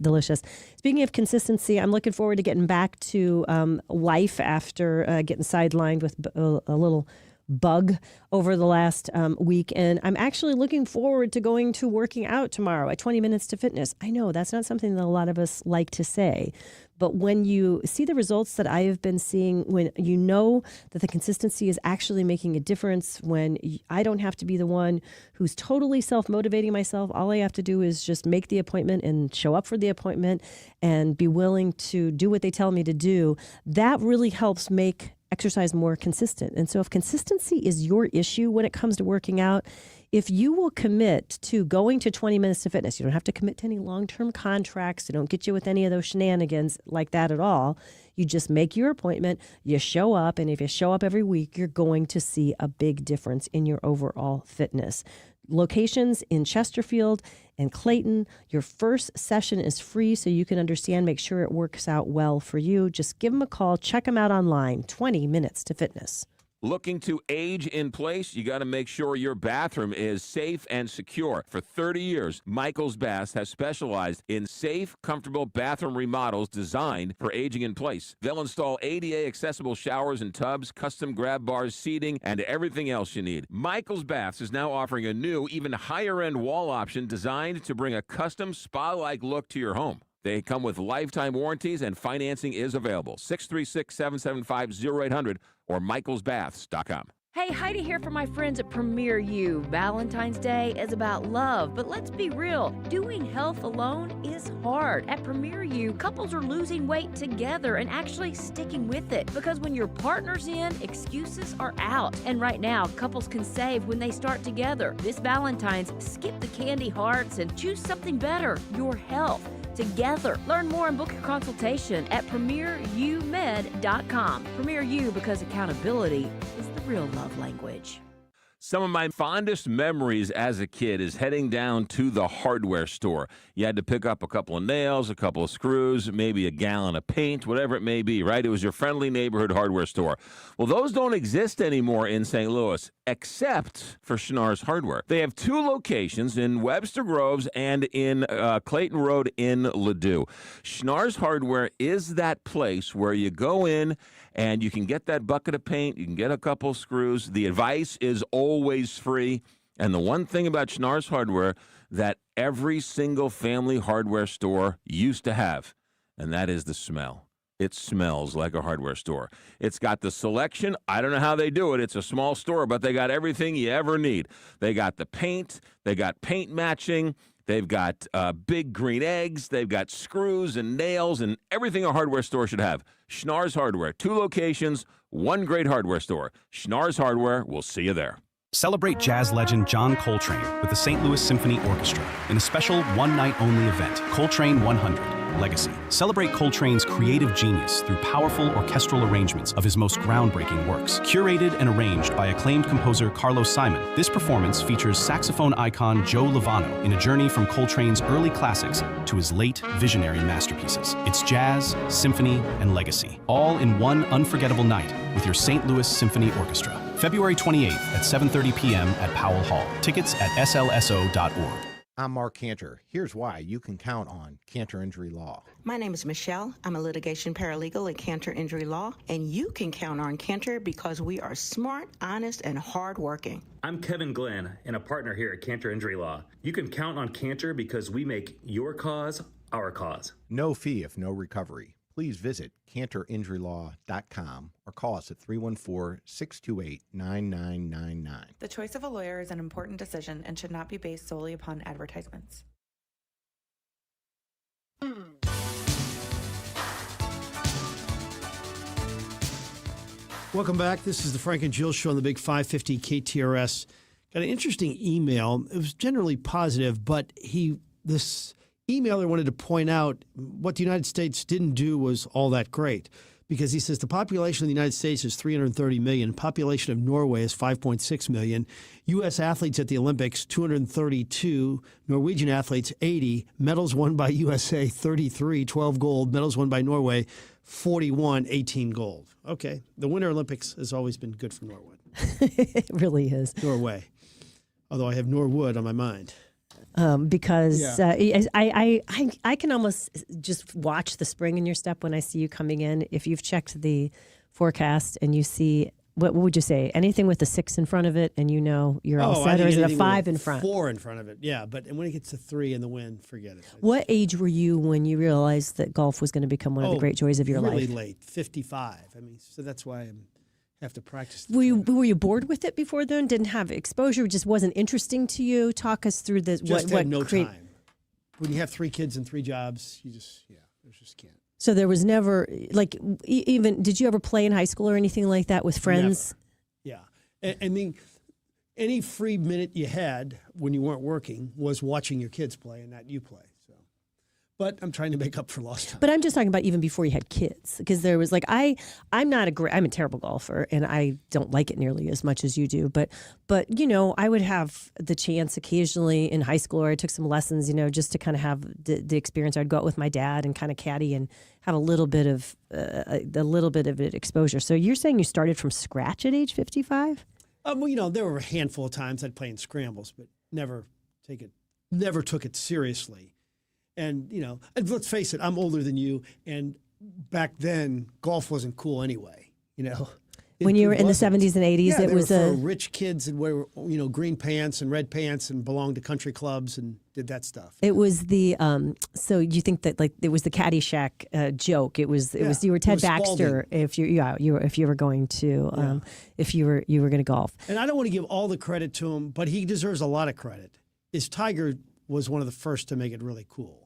delicious. Speaking of consistency, I'm looking forward to getting back to life after getting sidelined with a little bug over the last week. And I'm actually looking forward to going to working out tomorrow at 20 Minutes to Fitness. I know that's not something that a lot of us like to say, but when you see the results that I have been seeing, when you know that the consistency is actually making a difference, when I don't have to be the one who's totally self-motivating myself, all I have to do is just make the appointment and show up for the appointment and be willing to do what they tell me to do, that really helps make exercise more consistent. And so if consistency is your issue when it comes to working out, if you will commit to going to 20 Minutes to Fitness, you don't have to commit to any long-term contracts. They don't get you with any of those shenanigans like that at all. You just make your appointment, you show up, and if you show up every week, you're going to see a big difference in your overall fitness. Locations in Chesterfield and Clayton. Your first session is free so you can understand, make sure it works out well for you. Just give them a call. Check them out online. 20 Minutes to Fitness. Looking to age in place? You got to make sure your bathroom is safe and secure. For 30 years, Michael's Baths has specialized in safe, comfortable bathroom remodels designed for aging in place. They'll install ADA accessible showers and tubs, custom grab bars, seating, and everything else you need. Michael's Baths is now offering a new, even higher-end wall option designed to bring a custom spa-like look to your home. They come with lifetime warranties and financing is available. 636-775-0800 or michaelsbaths.com. Hey, Heidi here from my friends at Premier U. Valentine's Day is about love, but let's be real. Doing health alone is hard. At Premier U, couples are losing weight together and actually sticking with it. Because when your partner's in, excuses are out. And right now, couples can save when they start together. This Valentine's, skip the candy hearts and choose something better, your health. together. Learn more and book your consultation at premierumed.com. Premier U, because accountability is the real love language. Some of my fondest memories as a kid is heading down to the hardware store. You had to pick up a couple of nails, a couple of screws, maybe a gallon of paint, whatever it may be, right? It was your friendly neighborhood hardware store. Well, those don't exist anymore in St. Louis, except for Schnarr's Hardware. They have 2 locations in Webster Groves and in Clayton Road in Ladue. Schnarr's Hardware is that place where you go in and you can get that bucket of paint, you can get a couple of screws. The advice is always free. And the one thing about Schnarr's Hardware that every single family hardware store used to have, and that is the smell. It smells like a hardware store. It's got the selection. I don't know how they do it. It's a small store, but they got everything you ever need. They got the paint. They got paint matching. They've got big green eggs. They've got screws and nails and everything a hardware store should have. Schnarr's Hardware, 2 locations, 1 great hardware store. Schnarr's Hardware, we'll see you there. Celebrate jazz legend John Coltrane with the St. Louis Symphony Orchestra in a special one-night-only event, Coltrane 100 Legacy. Celebrate Coltrane's creative genius through powerful orchestral arrangements of his most groundbreaking works. Curated and arranged by acclaimed composer Carlos Simon, this performance features saxophone icon Joe Lovano in a journey from Coltrane's early classics to his late visionary masterpieces. It's jazz, symphony, and legacy, all in one unforgettable night with your St. Louis Symphony Orchestra. February 28th at 7:30 p.m. at Powell Hall. Tickets at slso.org. I'm Mark Cantor. Here's why you can count on Cantor Injury Law. My name is Michelle. I'm a litigation paralegal at Cantor Injury Law, and you can count on Cantor because we are smart, honest, and hardworking. I'm Kevin Glenn, and a partner here at Cantor Injury Law. You can count on Cantor because we make your cause our cause. No fee if no recovery. Please visit cantorinjurylaw.com or call us at 314-628-9999. The choice of a lawyer is an important decision and should not be based solely upon advertisements. Welcome back. This is the Frank and Jill Show on the Big 550 KTRS. Got an interesting email. It was generally positive, but this emailer wanted to point out what the United States didn't do was all that great, because he says the population of the United States is 330 million. Population of Norway is 5.6 million. U.S. athletes at the Olympics, 232. Norwegian athletes, 80. Medals won by USA, 33, 12 gold. Medals won by Norway, 41, 18 gold. Okay. The Winter Olympics has always been good for Norwood. It really is. Norway. Although I have Norwood on my mind. Because I can almost just watch the spring in your step when I see you coming in. If you've checked the forecast and you see, what would you say? Anything with a 6 in front of it and you know you're all set, or is it a 5 in front? 4 in front of it, yeah. But when it gets to 3 in the wind, forget it. What age were you when you realized that golf was going to become one of the great joys of your life? Really late, 55. I mean, so that's why I have to practice. Were you bored with it before then? Didn't have exposure? Just wasn't interesting to you? Talk us through this. Just had no time. When you have 3 kids and 3 jobs, you just can't. So there was never, like, even, did you ever play in high school or anything like that with friends? Never. Yeah. I mean, any free minute you had when you weren't working was watching your kids play and not you play. But I'm trying to make up for lost time. But I'm just talking about even before you had kids, because there was like, I'm a terrible golfer and I don't like it nearly as much as you do. But you know, I would have the chance occasionally in high school, or I took some lessons, you know, just to kind of have the experience. I'd go out with my dad and kind of caddy and have a little bit of exposure. So you're saying you started from scratch at age 55? Well, you know, there were a handful of times I'd play in scrambles, but never took it seriously. And, you know, and let's face it, I'm older than you. And back then, golf wasn't cool anyway, you know. When you were in the 70s and 80s, it was for rich kids and wear, you know, green pants and red pants and belonged to country clubs and did that stuff. It was the, so you think that like it was the Caddyshack joke. It was you were Ted Baxter if you were going to, if you were going to golf. And I don't want to give all the credit to him, but he deserves a lot of credit. Tiger was one of the first to make it really cool.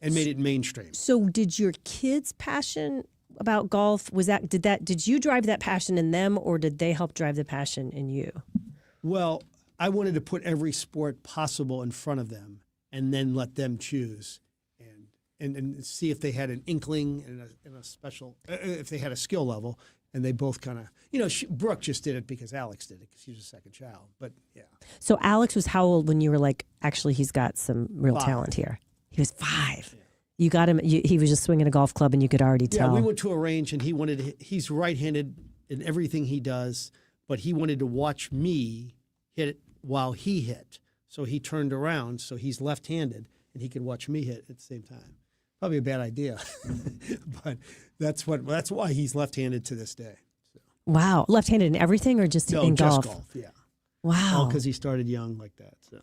And made it mainstream. So did your kids' passion about golf, did you drive that passion in them, or did they help drive the passion in you? Well, I wanted to put every sport possible in front of them and then let them choose. and see if they had an inkling and a special, if they had a skill level. And they both kind of, Brooke just did it because Alex did it because she was a second child. But yeah. So Alex was how old when you were like, actually, he's got some real 5. talent here? He was 5. Yeah. You got him. He was just swinging a golf club, and you could already tell. Yeah, we went to a range, and he's right-handed in everything he does, but he wanted to watch me hit it while he hit. So he turned around, so he's left-handed, and he could watch me hit at the same time. Probably a bad idea, but that's why he's left-handed to this day. So. Wow, left-handed in everything, or just in golf? Just golf, yeah. Wow, because he started young like that. So.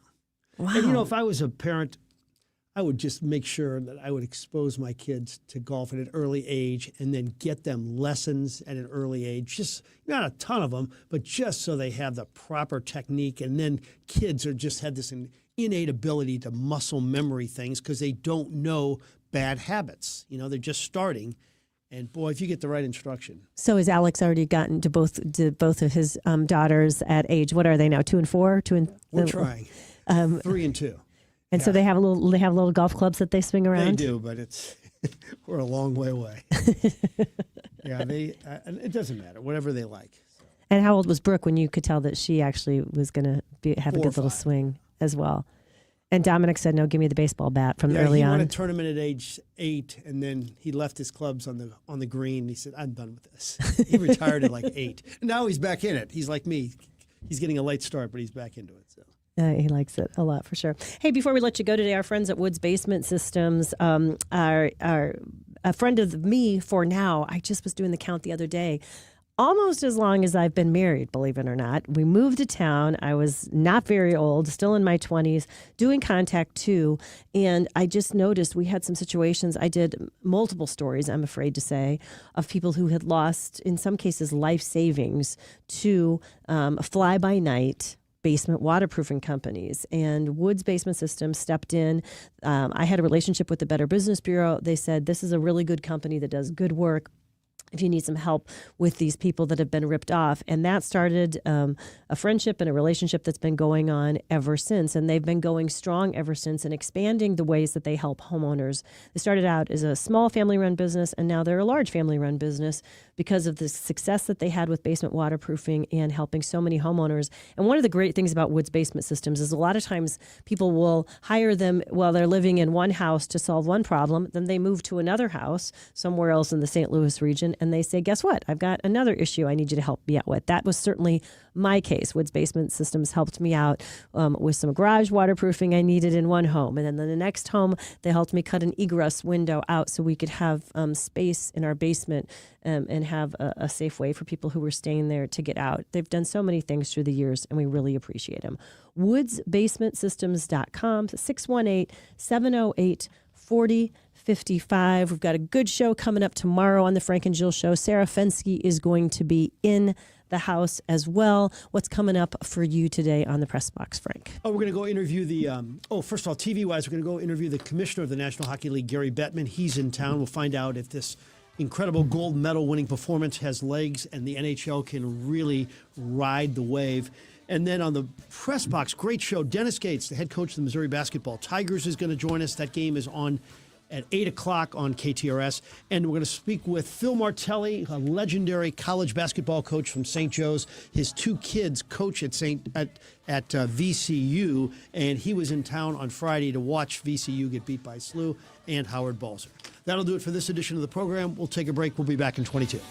Wow, and if I was a parent, I would just make sure that I would expose my kids to golf at an early age, and then get them lessons at an early age. Just not a ton of them, but just so they have the proper technique. And then kids just had this innate ability to muscle memory things because they don't know bad habits. They're just starting. And boy, if you get the right instruction. So has Alex already gotten to both of his daughters at age? What are they now? 2 and 4? We're trying. 3 and 2. And so they have little golf clubs that they swing around. They do, but we're a long way away. Yeah, it doesn't matter. Whatever they like. And how old was Brooke when you could tell that she actually was going to have a good little swing as well? And Dominic said, "No, give me the baseball bat from early on." He won a tournament at age 8, and then he left his clubs on the green. He said, "I'm done with this." He retired at like 8. And now he's back in it. He's like me. He's getting a late start, but he's back into it. So. He likes it a lot for sure. Hey, before we let you go today, our friends at Woods Basement Systems are a friend of me for now. I just was doing the count the other day. Almost as long as I've been married, believe it or not. We moved to town. I was not very old, still in my 20s, doing contact too. And I just noticed we had some situations. I did multiple stories, I'm afraid to say, of people who had lost, in some cases, life savings to fly-by-night basement waterproofing companies. And Woods Basement Systems stepped in. I had a relationship with the Better Business Bureau. They said, this is a really good company that does good work if you need some help with these people that have been ripped off. And that started a friendship and a relationship that's been going on ever since. And they've been going strong ever since and expanding the ways that they help homeowners. They started out as a small family-run business, and now they're a large family-run business because of the success that they had with basement waterproofing and helping so many homeowners. And one of the great things about Woods Basement Systems is a lot of times people will hire them while they're living in one house to solve one problem. Then they move to another house somewhere else in the St. Louis region, and they say, guess what? I've got another issue I need you to help me out with. That was certainly my case. Woods Basement Systems helped me out with some garage waterproofing I needed in one home. And then in the next home, they helped me cut an egress window out so we could have space in our basement and have a safe way for people who were staying there to get out. They've done so many things through the years, and we really appreciate them. WoodsBasementSystems.com, 618-708-4055. We've got a good show coming up tomorrow on the Frank and Jill Show. Sarah Fensky is going to be in the house as well. What's coming up for you today on the Press Box, Frank? Oh, we're going to go interview first of all, TV-wise, we're going to go interview the commissioner of the National Hockey League, Gary Bettman. He's in town. We'll find out if this incredible gold medal winning performance has legs and the NHL can really ride the wave. And then on the Press Box, great show. Dennis Gates, the head coach of the Missouri Basketball Tigers, is going to join us. That game is on at 8 o'clock on KTRS. And we're going to speak with Phil Martelli, a legendary college basketball coach from St. Joe's. His 2 kids coach at VCU, and he was in town on Friday to watch VCU get beat by SLU and Howard Balzer. That'll do it for this edition of the program. We'll take a break. We'll be back in 22.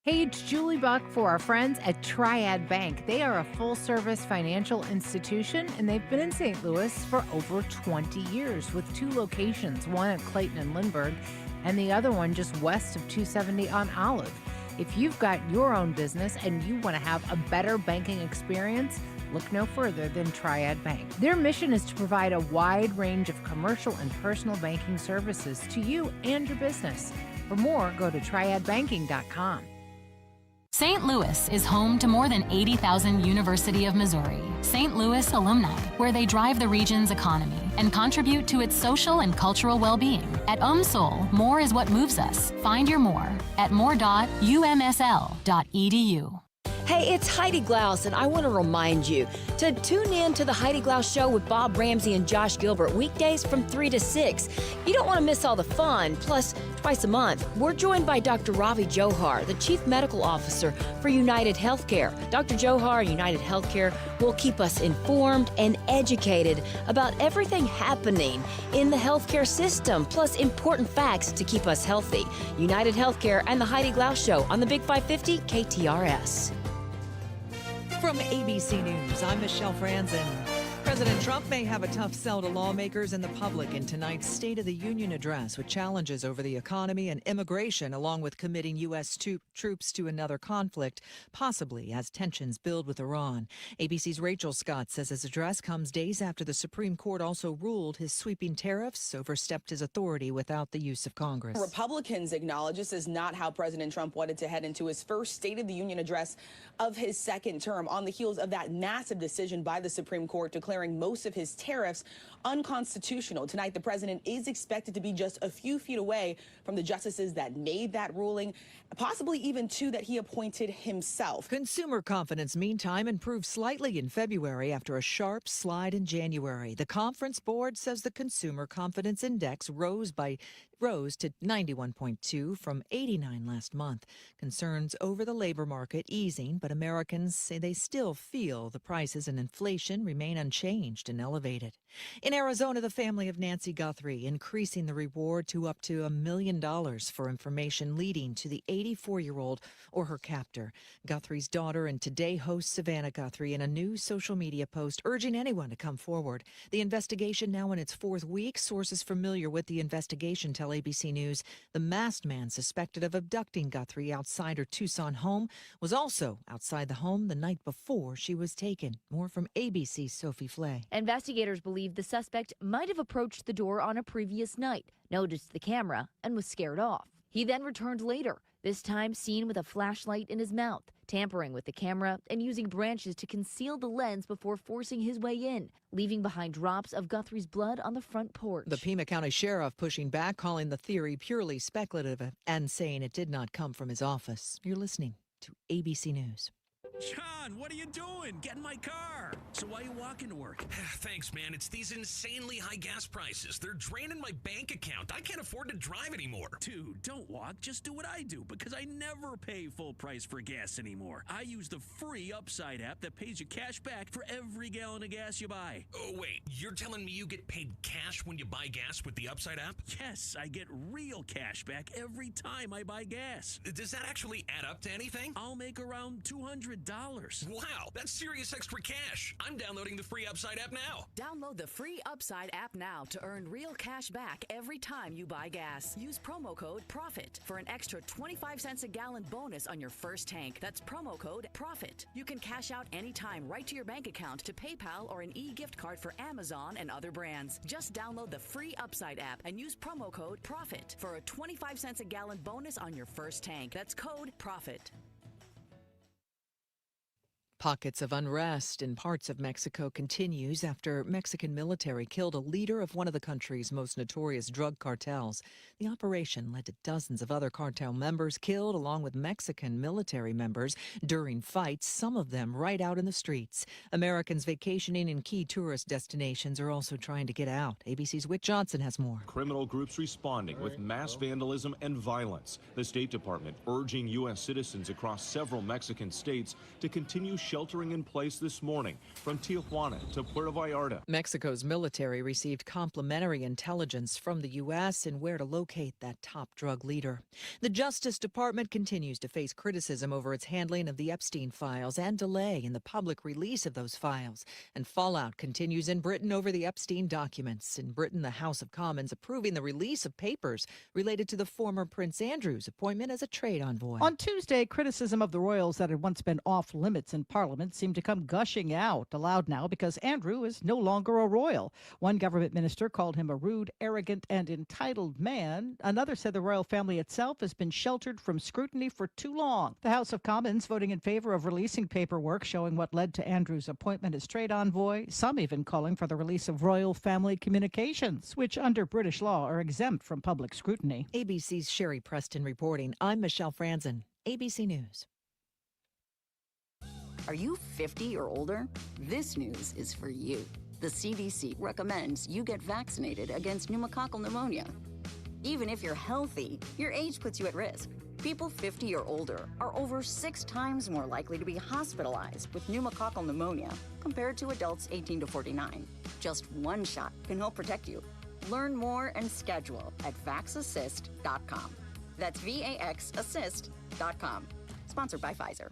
Hey, it's Julie Buck for our friends at Triad Bank. They are a full-service financial institution, and they've been in St. Louis for over 20 years with 2 locations, one at Clayton and Lindbergh, and the other one just west of 270 on Olive. If you've got your own business and you want to have a better banking experience, Look no further than Triad Bank. Their mission is to provide a wide range of commercial and personal banking services to you and your business. For more, go to triadbanking.com. St. Louis is home to more than 80,000 University of Missouri St. Louis alumni, where they drive the region's economy and contribute to its social and cultural well-being. At UMSOL, more is what moves us. Find your more at more.umsl.edu. Hey, it's Heidi Glaus, and I want to remind you to tune in to the Heidi Glaus Show with Bob Ramsey and Josh Gilbert weekdays from 3 to 6. You don't want to miss all the fun. Plus, twice a month, we're joined by Dr. Ravi Johar, the Chief Medical Officer for United Healthcare. Dr. Johar and United Healthcare will keep us informed and educated about everything happening in the healthcare system, plus important facts to keep us healthy. United Healthcare and the Heidi Glaus Show on the Big 550 KTRS. From ABC News, I'm Michelle Franzen. President Trump may have a tough sell to lawmakers and the public in tonight's State of the Union address, with challenges over the economy and immigration, along with committing U.S. troops to another conflict, possibly as tensions build with Iran. ABC's Rachel Scott says his address comes days after the Supreme Court also ruled his sweeping tariffs overstepped his authority without the use of Congress. Republicans acknowledge this is not how President Trump wanted to head into his first State of the Union address of his second term, on the heels of that massive decision by the Supreme Court declaring most of his tariffs unconstitutional. Tonight, the president is expected to be just a few feet away from the justices that made that ruling, possibly even two that he appointed himself. Consumer confidence, meantime, improved slightly in February after a sharp slide in January. The Conference Board says the Consumer Confidence Index rose to 91.2 from 89 last month. Concerns over the labor market easing, but Americans say they still feel the prices and inflation remain unchanged and elevated. In Arizona, the family of Nancy Guthrie increasing the reward to up to $1 million for information leading to the 84-year-old or her captor. Guthrie's daughter and Today host Savannah Guthrie in a new social media post urging anyone to come forward. The investigation now in its fourth week. Sources familiar with the investigation tell ABC News the masked man suspected of abducting Guthrie outside her Tucson home was also outside the home the night before she was taken. More from ABC's Sophie Flay. Investigators believe the suspect might have approached the door on a previous night, noticed the camera, and was scared off. He then returned later, this time seen with a flashlight in his mouth, tampering with the camera and using branches to conceal the lens before forcing his way in, leaving behind drops of Guthrie's blood on the front porch. The Pima County Sheriff pushing back, calling the theory purely speculative and saying it did not come from his office. You're listening to ABC News. John, what are you doing? Get in my car. So why are you walking to work? Thanks, man. It's these insanely high gas prices. They're draining my bank account. I can't afford to drive anymore. Dude, don't walk. Just do what I do, because I never pay full price for gas anymore. I use the free Upside app that pays you cash back for every gallon of gas you buy. Oh, wait. You're telling me you get paid cash when you buy gas with the Upside app? Yes, I get real cash back every time I buy gas. Does that actually add up to anything? I'll make around $200. Wow, that's serious extra cash. I'm downloading the free Upside app now. Download the free Upside app now to earn real cash back every time you buy gas. Use promo code PROFIT for an extra 25 cents a gallon bonus on your first tank. That's promo code PROFIT. You can cash out anytime right to your bank account, to PayPal, or an e-gift card for Amazon and other brands. Just download the free Upside app and use promo code PROFIT for a 25 cents a gallon bonus on your first tank. That's code PROFIT. Pockets of unrest in parts of Mexico continues after Mexican military killed a leader of one of the country's most notorious drug cartels. The operation led to dozens of other cartel members killed, along with Mexican military members during fights, some of them right out in the streets. Americans vacationing in key tourist destinations are also trying to get out. ABC's Wick Johnson has more. Criminal groups responding with mass vandalism and violence. The State Department urging U.S. citizens across several Mexican states to continue sheltering in place this morning from Tijuana to Puerto Vallarta. Mexico's military received complimentary intelligence from the U.S. in where to locate that top drug leader. The Justice Department continues to face criticism over its handling of the Epstein files and delay in the public release of those files. And fallout continues in Britain over the Epstein documents. In Britain, the House of Commons approving the release of papers related to the former Prince Andrew's appointment as a trade envoy. On Tuesday, criticism of the royals that had once been off limits in Parliament seem to come gushing out aloud now because Andrew is no longer a royal. One government minister called him a rude, arrogant, and entitled man. Another said the royal family itself has been sheltered from scrutiny for too long. The House of Commons voting in favor of releasing paperwork showing what led to Andrew's appointment as trade envoy, some even calling for the release of royal family communications, which under British law are exempt from public scrutiny. ABC's Sherry Preston reporting. I'm Michelle Franzen, ABC News. Are you 50 or older? This news is for you. The CDC recommends you get vaccinated against pneumococcal pneumonia. Even if you're healthy, your age puts you at risk. People 50 or older are over 6 times more likely to be hospitalized with pneumococcal pneumonia compared to adults 18 to 49. Just one shot can help protect you. Learn more and schedule at vaxassist.com. That's VAXassist.com. Sponsored by Pfizer.